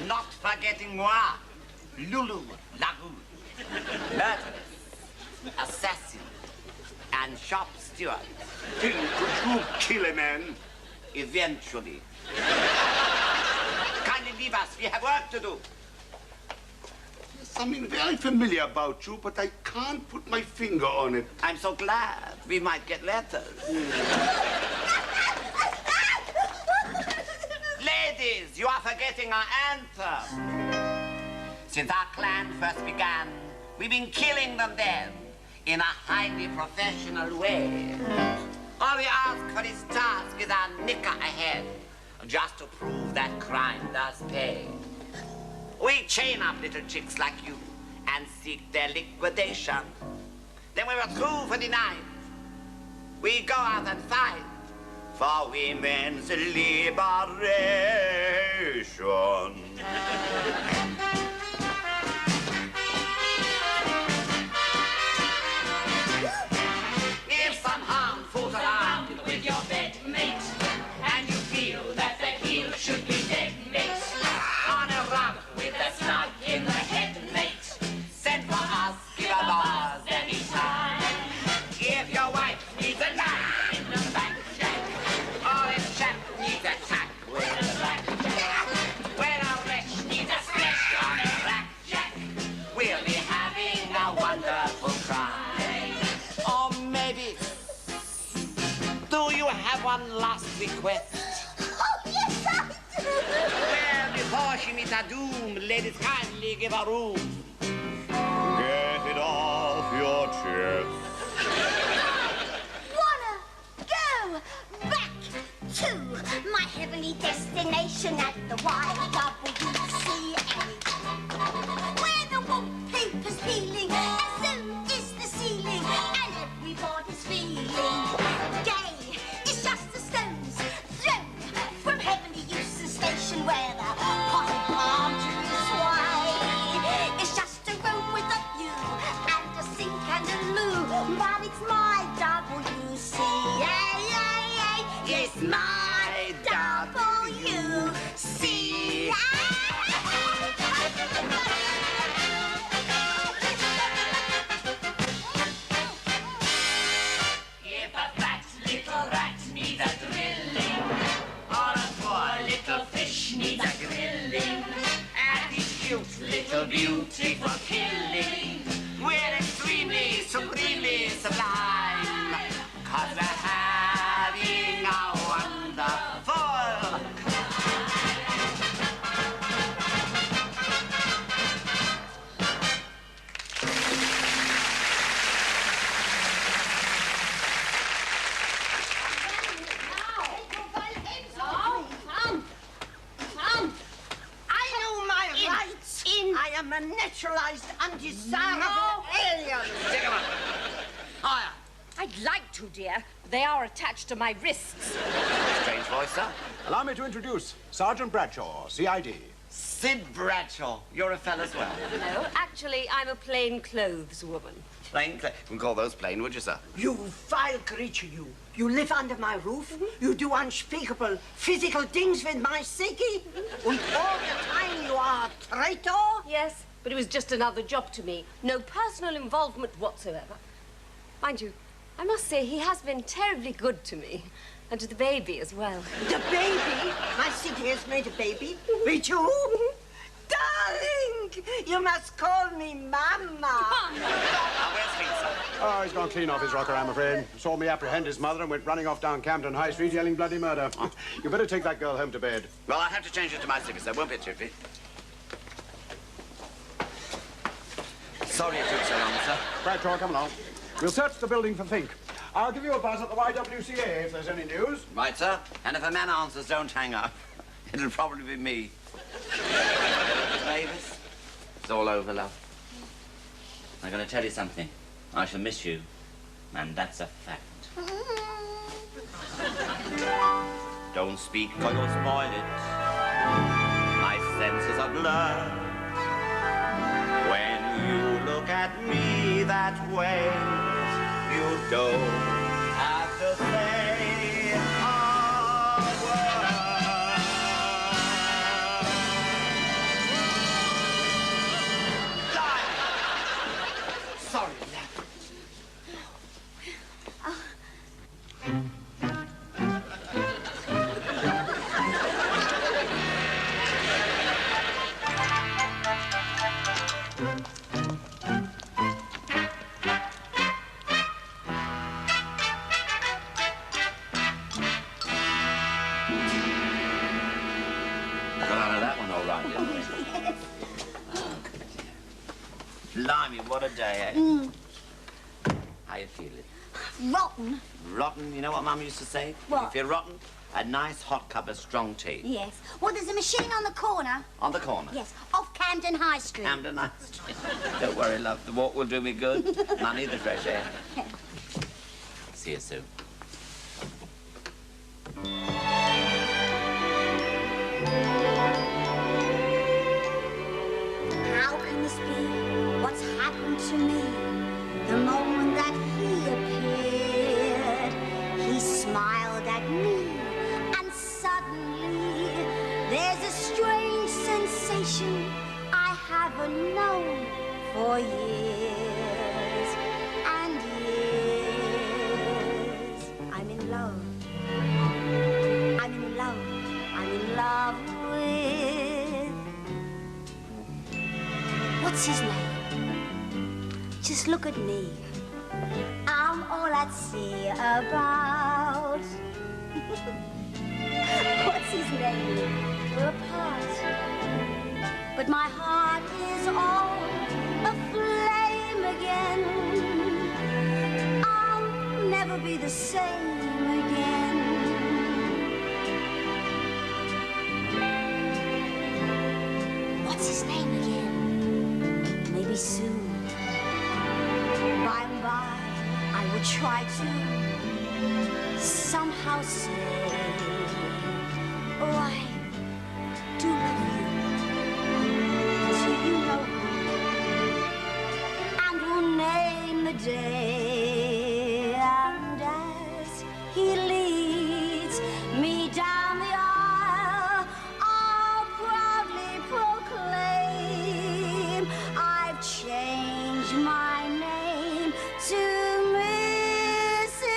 Not forgetting moi, Lulu Lagoon, murderess, assassin, and shop steward. Could you kill a man? Eventually. Kindly leave us, we have work to do. Something very familiar about you, but I can't put my finger on it. I'm so glad we might get letters. Ladies, you are forgetting our anthem. Since our clan first began, we've been killing them dead in a highly professional way. All we ask for this task is our nicker ahead, just to prove that crime does pay. We chain up little chicks like you and seek their liquidation. Then when we're through for the night, we go out and fight for women's liberation. If some harm fools around with your bedmate, and you feel that the heel should be dead, mate, on a rug with a snug in the head, mate, send for us, give a buzz anytime. If your wife needs a knife in the back, jack, or if chap needs a tack with a blackjack, when a wretch needs a splash on a blackjack, we'll be having a wonderful crime. Or maybe, do you have one last request? Oh, yes, I do. Well, before she meets her doom, ladies, kindly give her room. Get it off your chest. Wanna go back to my heavenly destination at the YWCA, where the wallpaper's peeling and so is the ceiling, and everybody's feeling gay. It's just a stone's throw from heavenly Euston Station, where the potted palm trees sway. It's just a room with a view and a sink and a loo, but it's my WCA. It's my WCA. If a fat little rat needs a drilling, or a poor little fish needs a grilling, and his cute little beauty for killing, we're extremely, supremely sublime, 'cause we're having a wonderful a naturalized, undesirable alien. Take him up. Higher. I'd like to, dear. They are attached to my wrists. Strange voice, sir. Allow me to introduce Sergeant Bradshaw, CID. Sid Bradshaw. You're a fella as well. No, actually, I'm a plain clothes woman. Plain clothes. You can call those plain, would you, sir? You vile creature, you. You live under my roof. You do unspeakable physical things with my Siggy. And all the time you are a traitor. Yes, but it was just another job to me. No personal involvement whatsoever. Mind you, I must say he has been terribly good to me. And to the baby as well. The baby? My Siggy has made a baby? With you? Darling, you must call me Mama. Oh, he's gone clean off his rocker, I'm afraid. Saw me apprehend his mother and went running off down Camden High Street yelling bloody murder. You better take that girl home to bed. Well, I have to change it to my Siggy, sir. Won't be tricky. Sorry it took so long, sir. Bradshaw, come along. We'll search the building for Fink. I'll give you a buzz at the YWCA if there's any news. Right, sir. And if a man answers, don't hang up. It'll probably be me. Mavis, it's all over, love. I'm going to tell you something. I shall miss you, and that's a fact. Don't speak or you'll spoil it. My senses are blurred. When you look at me that way, you don't have to say a word. Sorry, love. Blimey, what a day, eh? How you feeling? Rotten. Rotten? You know what Mum used to say? What? If you're rotten, a nice hot cup of strong tea. Yes. Well, there's a machine on the corner. On the corner? Yes, off Camden High Street. Camden High Street. Don't worry, love. The walk will do me good. I need the fresh air. See you soon. How can this be? What's happened to me? The moment that he appeared, he smiled at me, and suddenly there's a strange sensation I haven't known for years and years. I'm in love. I'm in love. I'm in love with... What's his name? Just look at me. I'm all at sea about. What's his name? We're apart. But my heart is all aflame again. I'll never be the same again. What's his name again? Maybe soon. By and by, I will try to somehow say, oh, I do love you. So you know, and we'll name the day. And as he leads me down the aisle, I'll proudly proclaim I've changed my name to Mrs.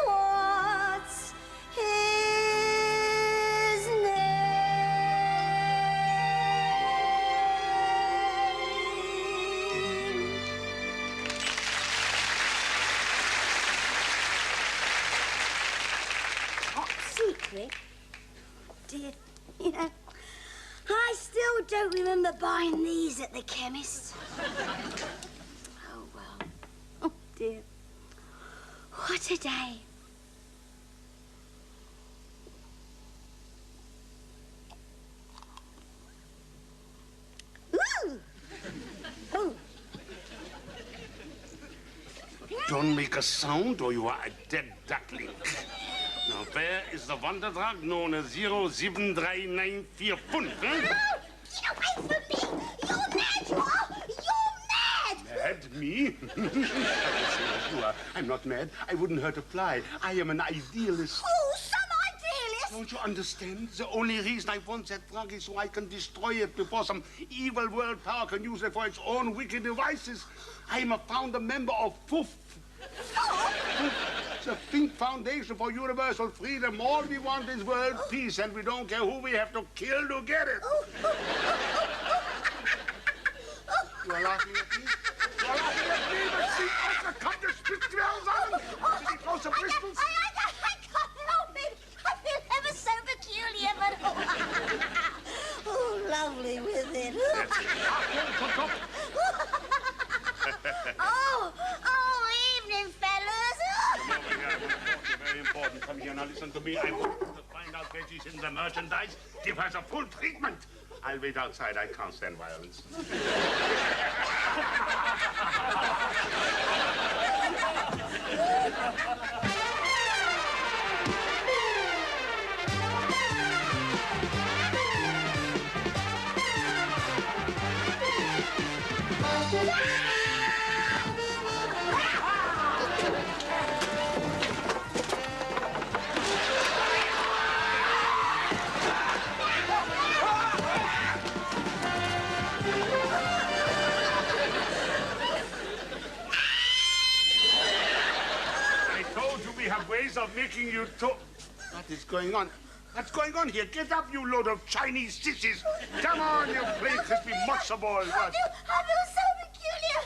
What's his name? Top secret? Dear, you know, I still don't remember buying these at the chemist. Oh, well. Oh, dear. What a day. Ooh! don't make a sound or you are a dead duckling. Now, where is the wonder drug known as 073994 Pfund? Get away from me! You're mad, you are! You're mad! Mad? Me? You are. I'm not mad. I wouldn't hurt a fly. I am an idealist. Oh, some idealist! Don't you understand? The only reason I want that drug is so I can destroy it before some evil world power can use it for its own wicked devices. I am a founder member of FUF. The Fink Foundation for Universal Freedom. All we want is world peace, and we don't care who we have to kill to get it. You are laughing at me? You are laughing at me, but see, I come to spit smells on. Did he throw some pistols? I can't help it. I feel ever so peculiar, but oh, lovely with it. Oh, evening, fellas. Very important. Come here now, listen to me. I want to find out where she's in the merchandise. Give her the full treatment. I'll wait outside. I can't stand violence. Ways of making you talk. What is going on? What's going on here? Get up, you load of Chinese sissies. Come on, you plain crispy matzo balls. I feel so peculiar.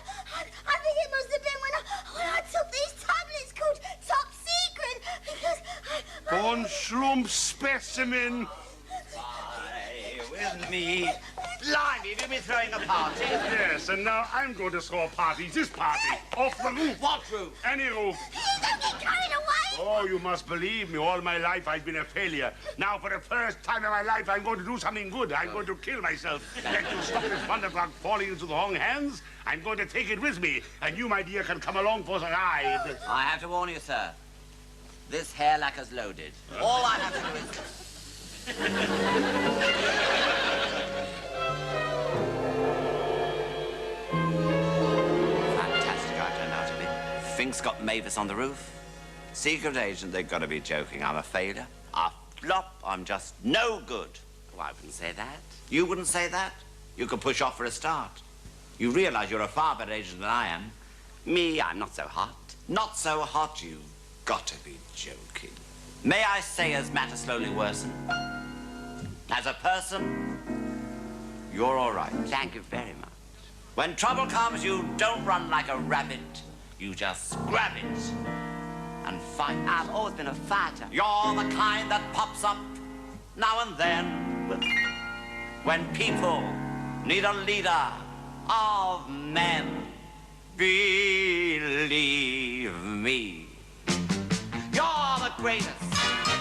I think it must have been when I took these tablets called Top Secret. Because Born Schlump specimen. With me. Blimey, have you been throwing a party? Yes, and now I'm going to throw a party. This party. Off the roof. What roof? Any roof. Don't get carried away. Oh, you must believe me. All my life I've been a failure. Now, for the first time in my life, I'm going to do something good. I'm going to kill myself. Like to stop this wonder drug falling into the wrong hands, I'm going to take it with me. And you, my dear, can come along for the ride. I have to warn you, sir. This hair lacquer's loaded. All I have to do is... Fantastic I turned out to be. Fink's got Mavis on the roof. Secret agent, they've got to be joking. I'm a failure. A flop. I'm just no good. Oh, I wouldn't say that. You wouldn't say that? You could push off for a start. You realize you're a far better agent than I am. Me, I'm not so hot. Not so hot, you've got to be joking. May I say, as matters slowly worsen, as a person, you're all right. Thank you very much. When trouble comes, you don't run like a rabbit. You just grab it and fight. I've always been a fighter. You're the kind that pops up now and then when people need a leader of men. Believe me, you're the greatest.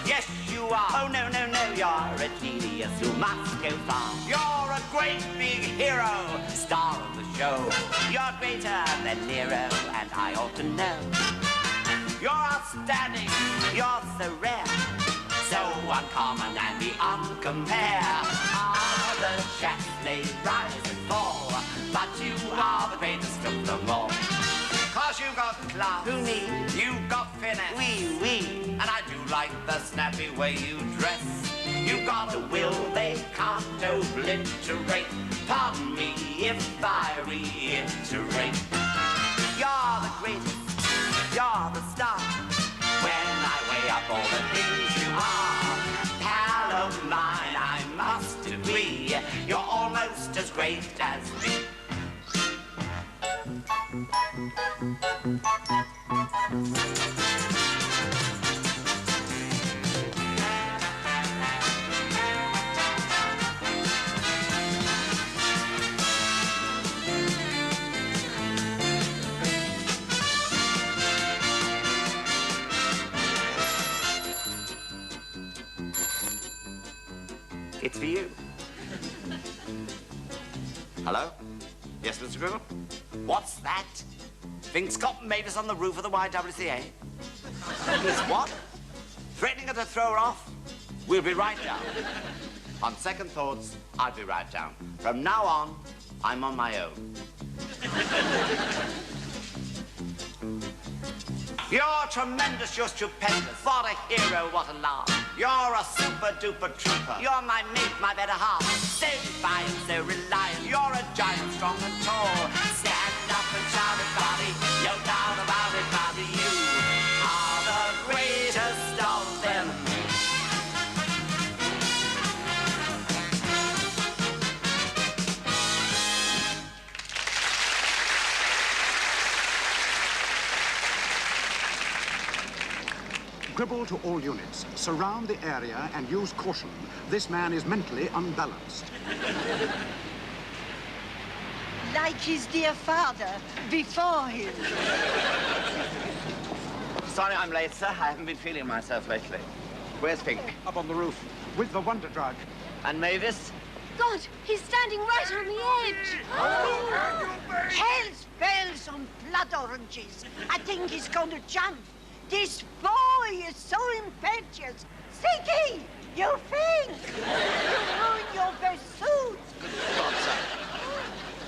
Yes, you are. Oh, no, no, no, you're a genius who must go far. You're a great big hero, star of the show. You're greater than Nero, and I ought to know. You're outstanding, you're so rare, so uncommon and beyond compare. Other chaps may rise and fall, but you are the greatest of them all. Cause you've got class, who me? You've got finesse, we. And I do like the snappy way you dress. You've got a will they can't obliterate. Pardon me if I reiterate. You're the greatest, you're the star. When I weigh up all the things you are, pal of mine, I must agree, you're almost as great as me. It's for you. Hello? Yes, Mr. Gribble? What's that? Fink's got Mavis on the roof of the YWCA. He's what? Threatening her to throw her off? We'll be right down. On second thoughts, I'll be right down. From now on, I'm on my own. You're tremendous, you're stupendous. What a hero, what a laugh. You're a super-duper trooper. You're my mate, my better half. So defiant, so reliant. You're a giant, strong and tall. Stand up and shout at Bobby. No doubt about it, Bobby. You are the greatest of them. Gribble to all units. Surround the area and use caution. This man is mentally unbalanced. Like his dear father before him. Sorry I'm late, sir. I haven't been feeling myself lately. Where's Fink? Up on the roof, with the wonder drug. And Mavis? God, he's standing right on the edge. Hell's bells on blood oranges. I think he's going to jump. This boy is so impetuous. Sticky, you think? You ruin your pursuit. Good God, sir.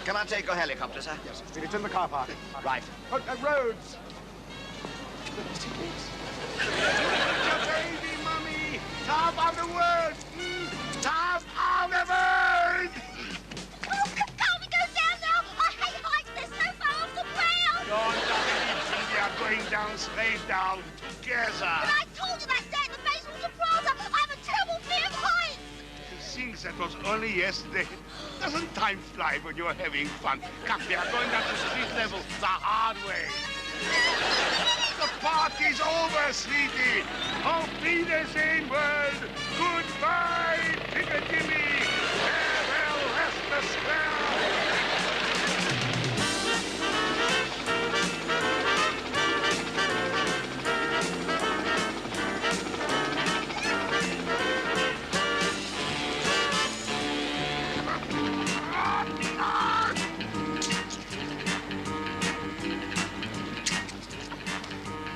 Can I take your helicopter, sir? Yes, it's in the car park. Right. Roads. Baby, mummy, top of the world. Top of the world. Oh, can't we go down now? I hate heights. They're so far off the ground. Don't look at me. We are going down, straight down, together. But I told you that day at the Bayswater Plaza. I have a terrible fear of heights. Things that was only yesterday. Doesn't time fly when you're having fun? Come, we are going down to street level, the hard way. The party's over, sweetie. Auf Wiedersehen, world. Goodbye, Piccadilly. Farewell, Leicester Square.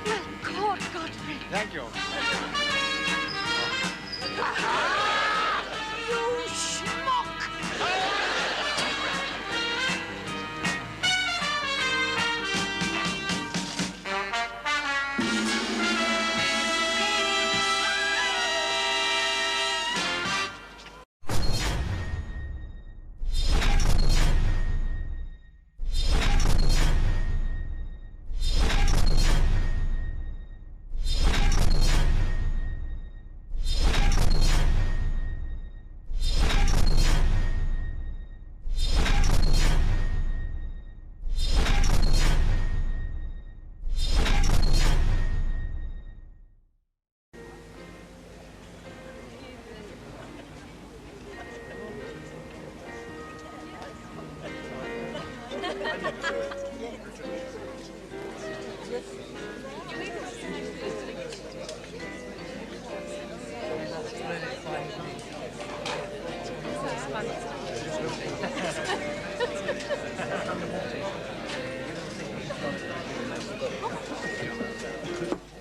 Well caught, Godfrey. Thank you. You schmuck.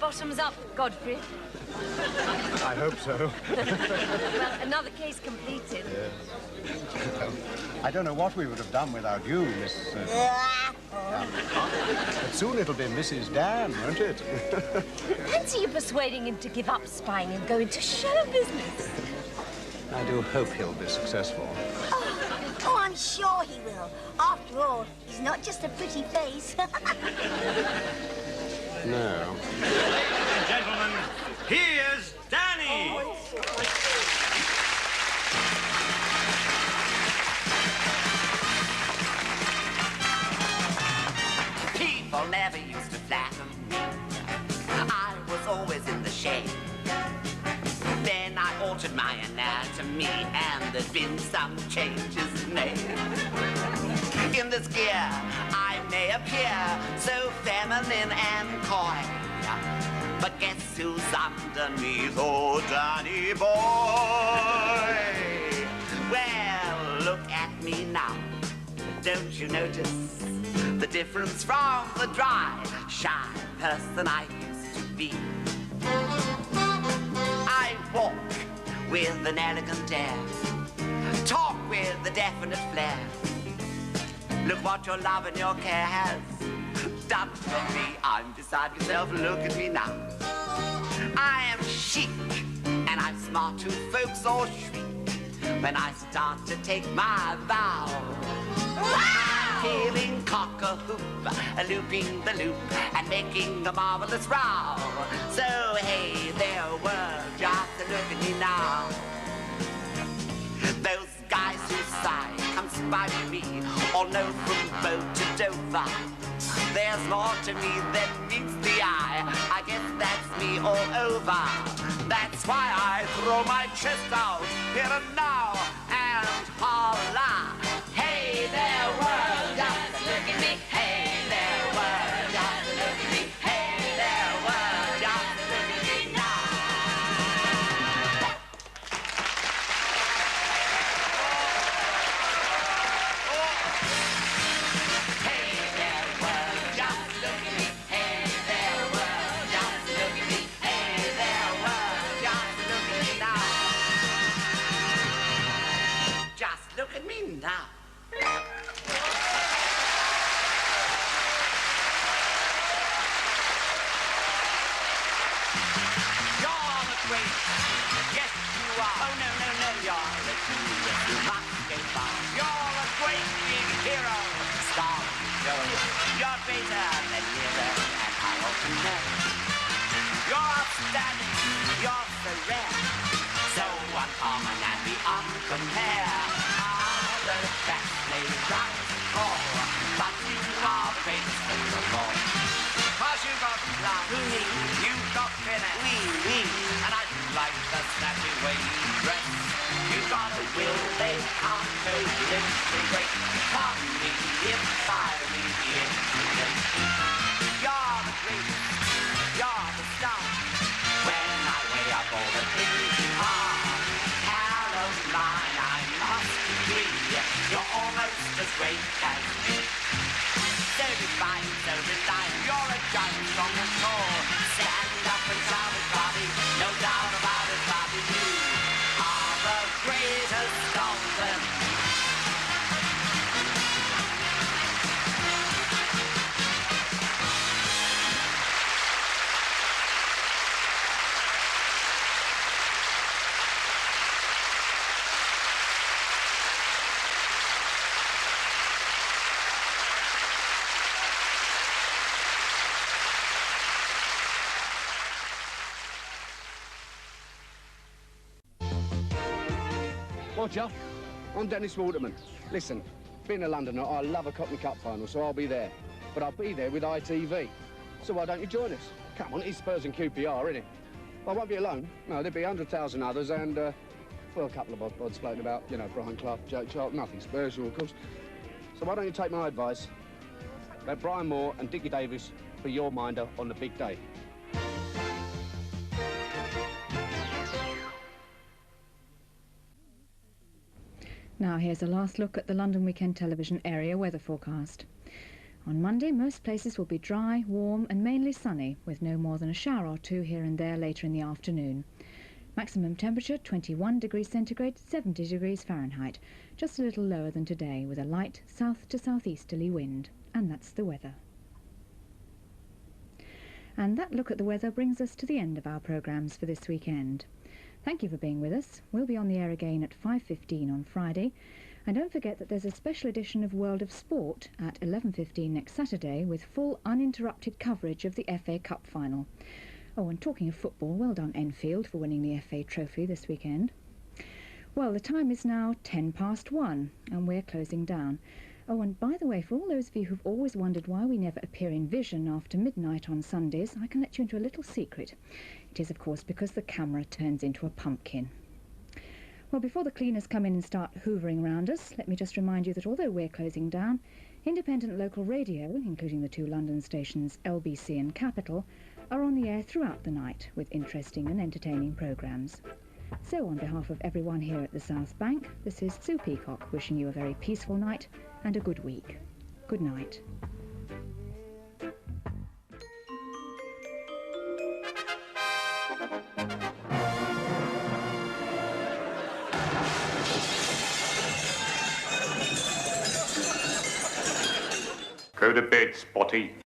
Bottoms up, Godfrey. I hope so. Well, another case completed. I don't know what we would have done without you, Miss... But soon it'll be Mrs. Dan, won't it? Fancy you persuading him to give up spying and go into show business. I do hope he'll be successful. Oh, I'm sure he will. After all, he's not just a pretty face. No. Ladies and gentlemen, here's Danny. People never used to flatter me. I was always in the shade. Then I altered my anatomy, and there's been some changes made. In this gear, I may appear so feminine and coy, but guess who's underneath, oh, Danny boy? Well, look at me now. Don't you notice the difference from the dry, shy person I used to be. I walk with an elegant air, talk with a definite flair. Look what your love and your care has done for me. I'm beside myself, look at me now. I am chic, and I'm smart too, folks all shriek when I start to take my vow. I'm feeling cock-a-hoop, looping the loop, and making a marvelous row. So hey there, world, just look at me now. Those guys who sigh, come spy with me, all know from boat to Dover. There's more to me than meets the eye. I guess that's me all over. That's why I throw my chest out here and now and holla. Hey there, world, just look at me. Hey there, world, just look at me. Hey there, world, just look at me now. Hey there, world, just look at me. Hey there, world, just look at me. Hey there, world, just look at me now. Just look at me now. You're the great, yes you are. Oh no, no, no, you're the coolest, you must go far. You're a great big hero, star of the show. You're greater than nearer, and I hope you know. You're outstanding, you're so rare, so uncommon and beyond compare. Other best they rock and call, but you are the greatest of them all. Cause you got love, you got finesse, and I do like the snappy way you dress. You got a will they can't cope with, the great pardon me if I reiterate. You're the greatest, you're the star. When I weigh up all the things you are, Caroline, I must agree, you're almost as great as me. So refined, so reliant, you're a giant, strong and tall. Stand up and shout it, Bobby, no doubt about it, Bobby. You are the greatest of them. Roger, I'm Dennis Waterman. Listen, being a Londoner, I love a Cockney Cup final, so I'll be there. But I'll be there with ITV. So why don't you join us? Come on, it's Spurs and QPR, innit? I won't be alone. No, there'll be 100,000 others and, well, a couple of odd bods floating about. You know, Brian Clough, Joe Charlton, nothing Spursual, of course. So why don't you take my advice? Let Brian Moore and Dickie Davies be your minder on the big day. Now here's a last look at the London Weekend Television area weather forecast. On Monday, most places will be dry, warm and mainly sunny, with no more than a shower or two here and there later in the afternoon. Maximum temperature 21 degrees centigrade, 70 degrees Fahrenheit, just a little lower than today, with a light south to southeasterly wind. And that's the weather. And that look at the weather brings us to the end of our programmes for this weekend. Thank you for being with us. We'll be on the air again at 5:15 on Friday. And don't forget that there's a special edition of World of Sport at 11:15 next Saturday with full uninterrupted coverage of the FA Cup final. Oh, and talking of football, well done Enfield for winning the FA Trophy this weekend. Well, the time is now 1:10 and we're closing down. Oh, and by the way, for all those of you who've always wondered why we never appear in vision after midnight on Sundays, I can let you into a little secret. It is, of course, because the camera turns into a pumpkin. Well, before the cleaners come in and start hoovering around us, let me just remind you that although we're closing down, independent local radio, including the two London stations LBC and Capital, are on the air throughout the night with interesting and entertaining programmes. So on behalf of everyone here at the South Bank, this is Sue Peacock wishing you a very peaceful night and a good week. Good night. Go to bed, Spotty.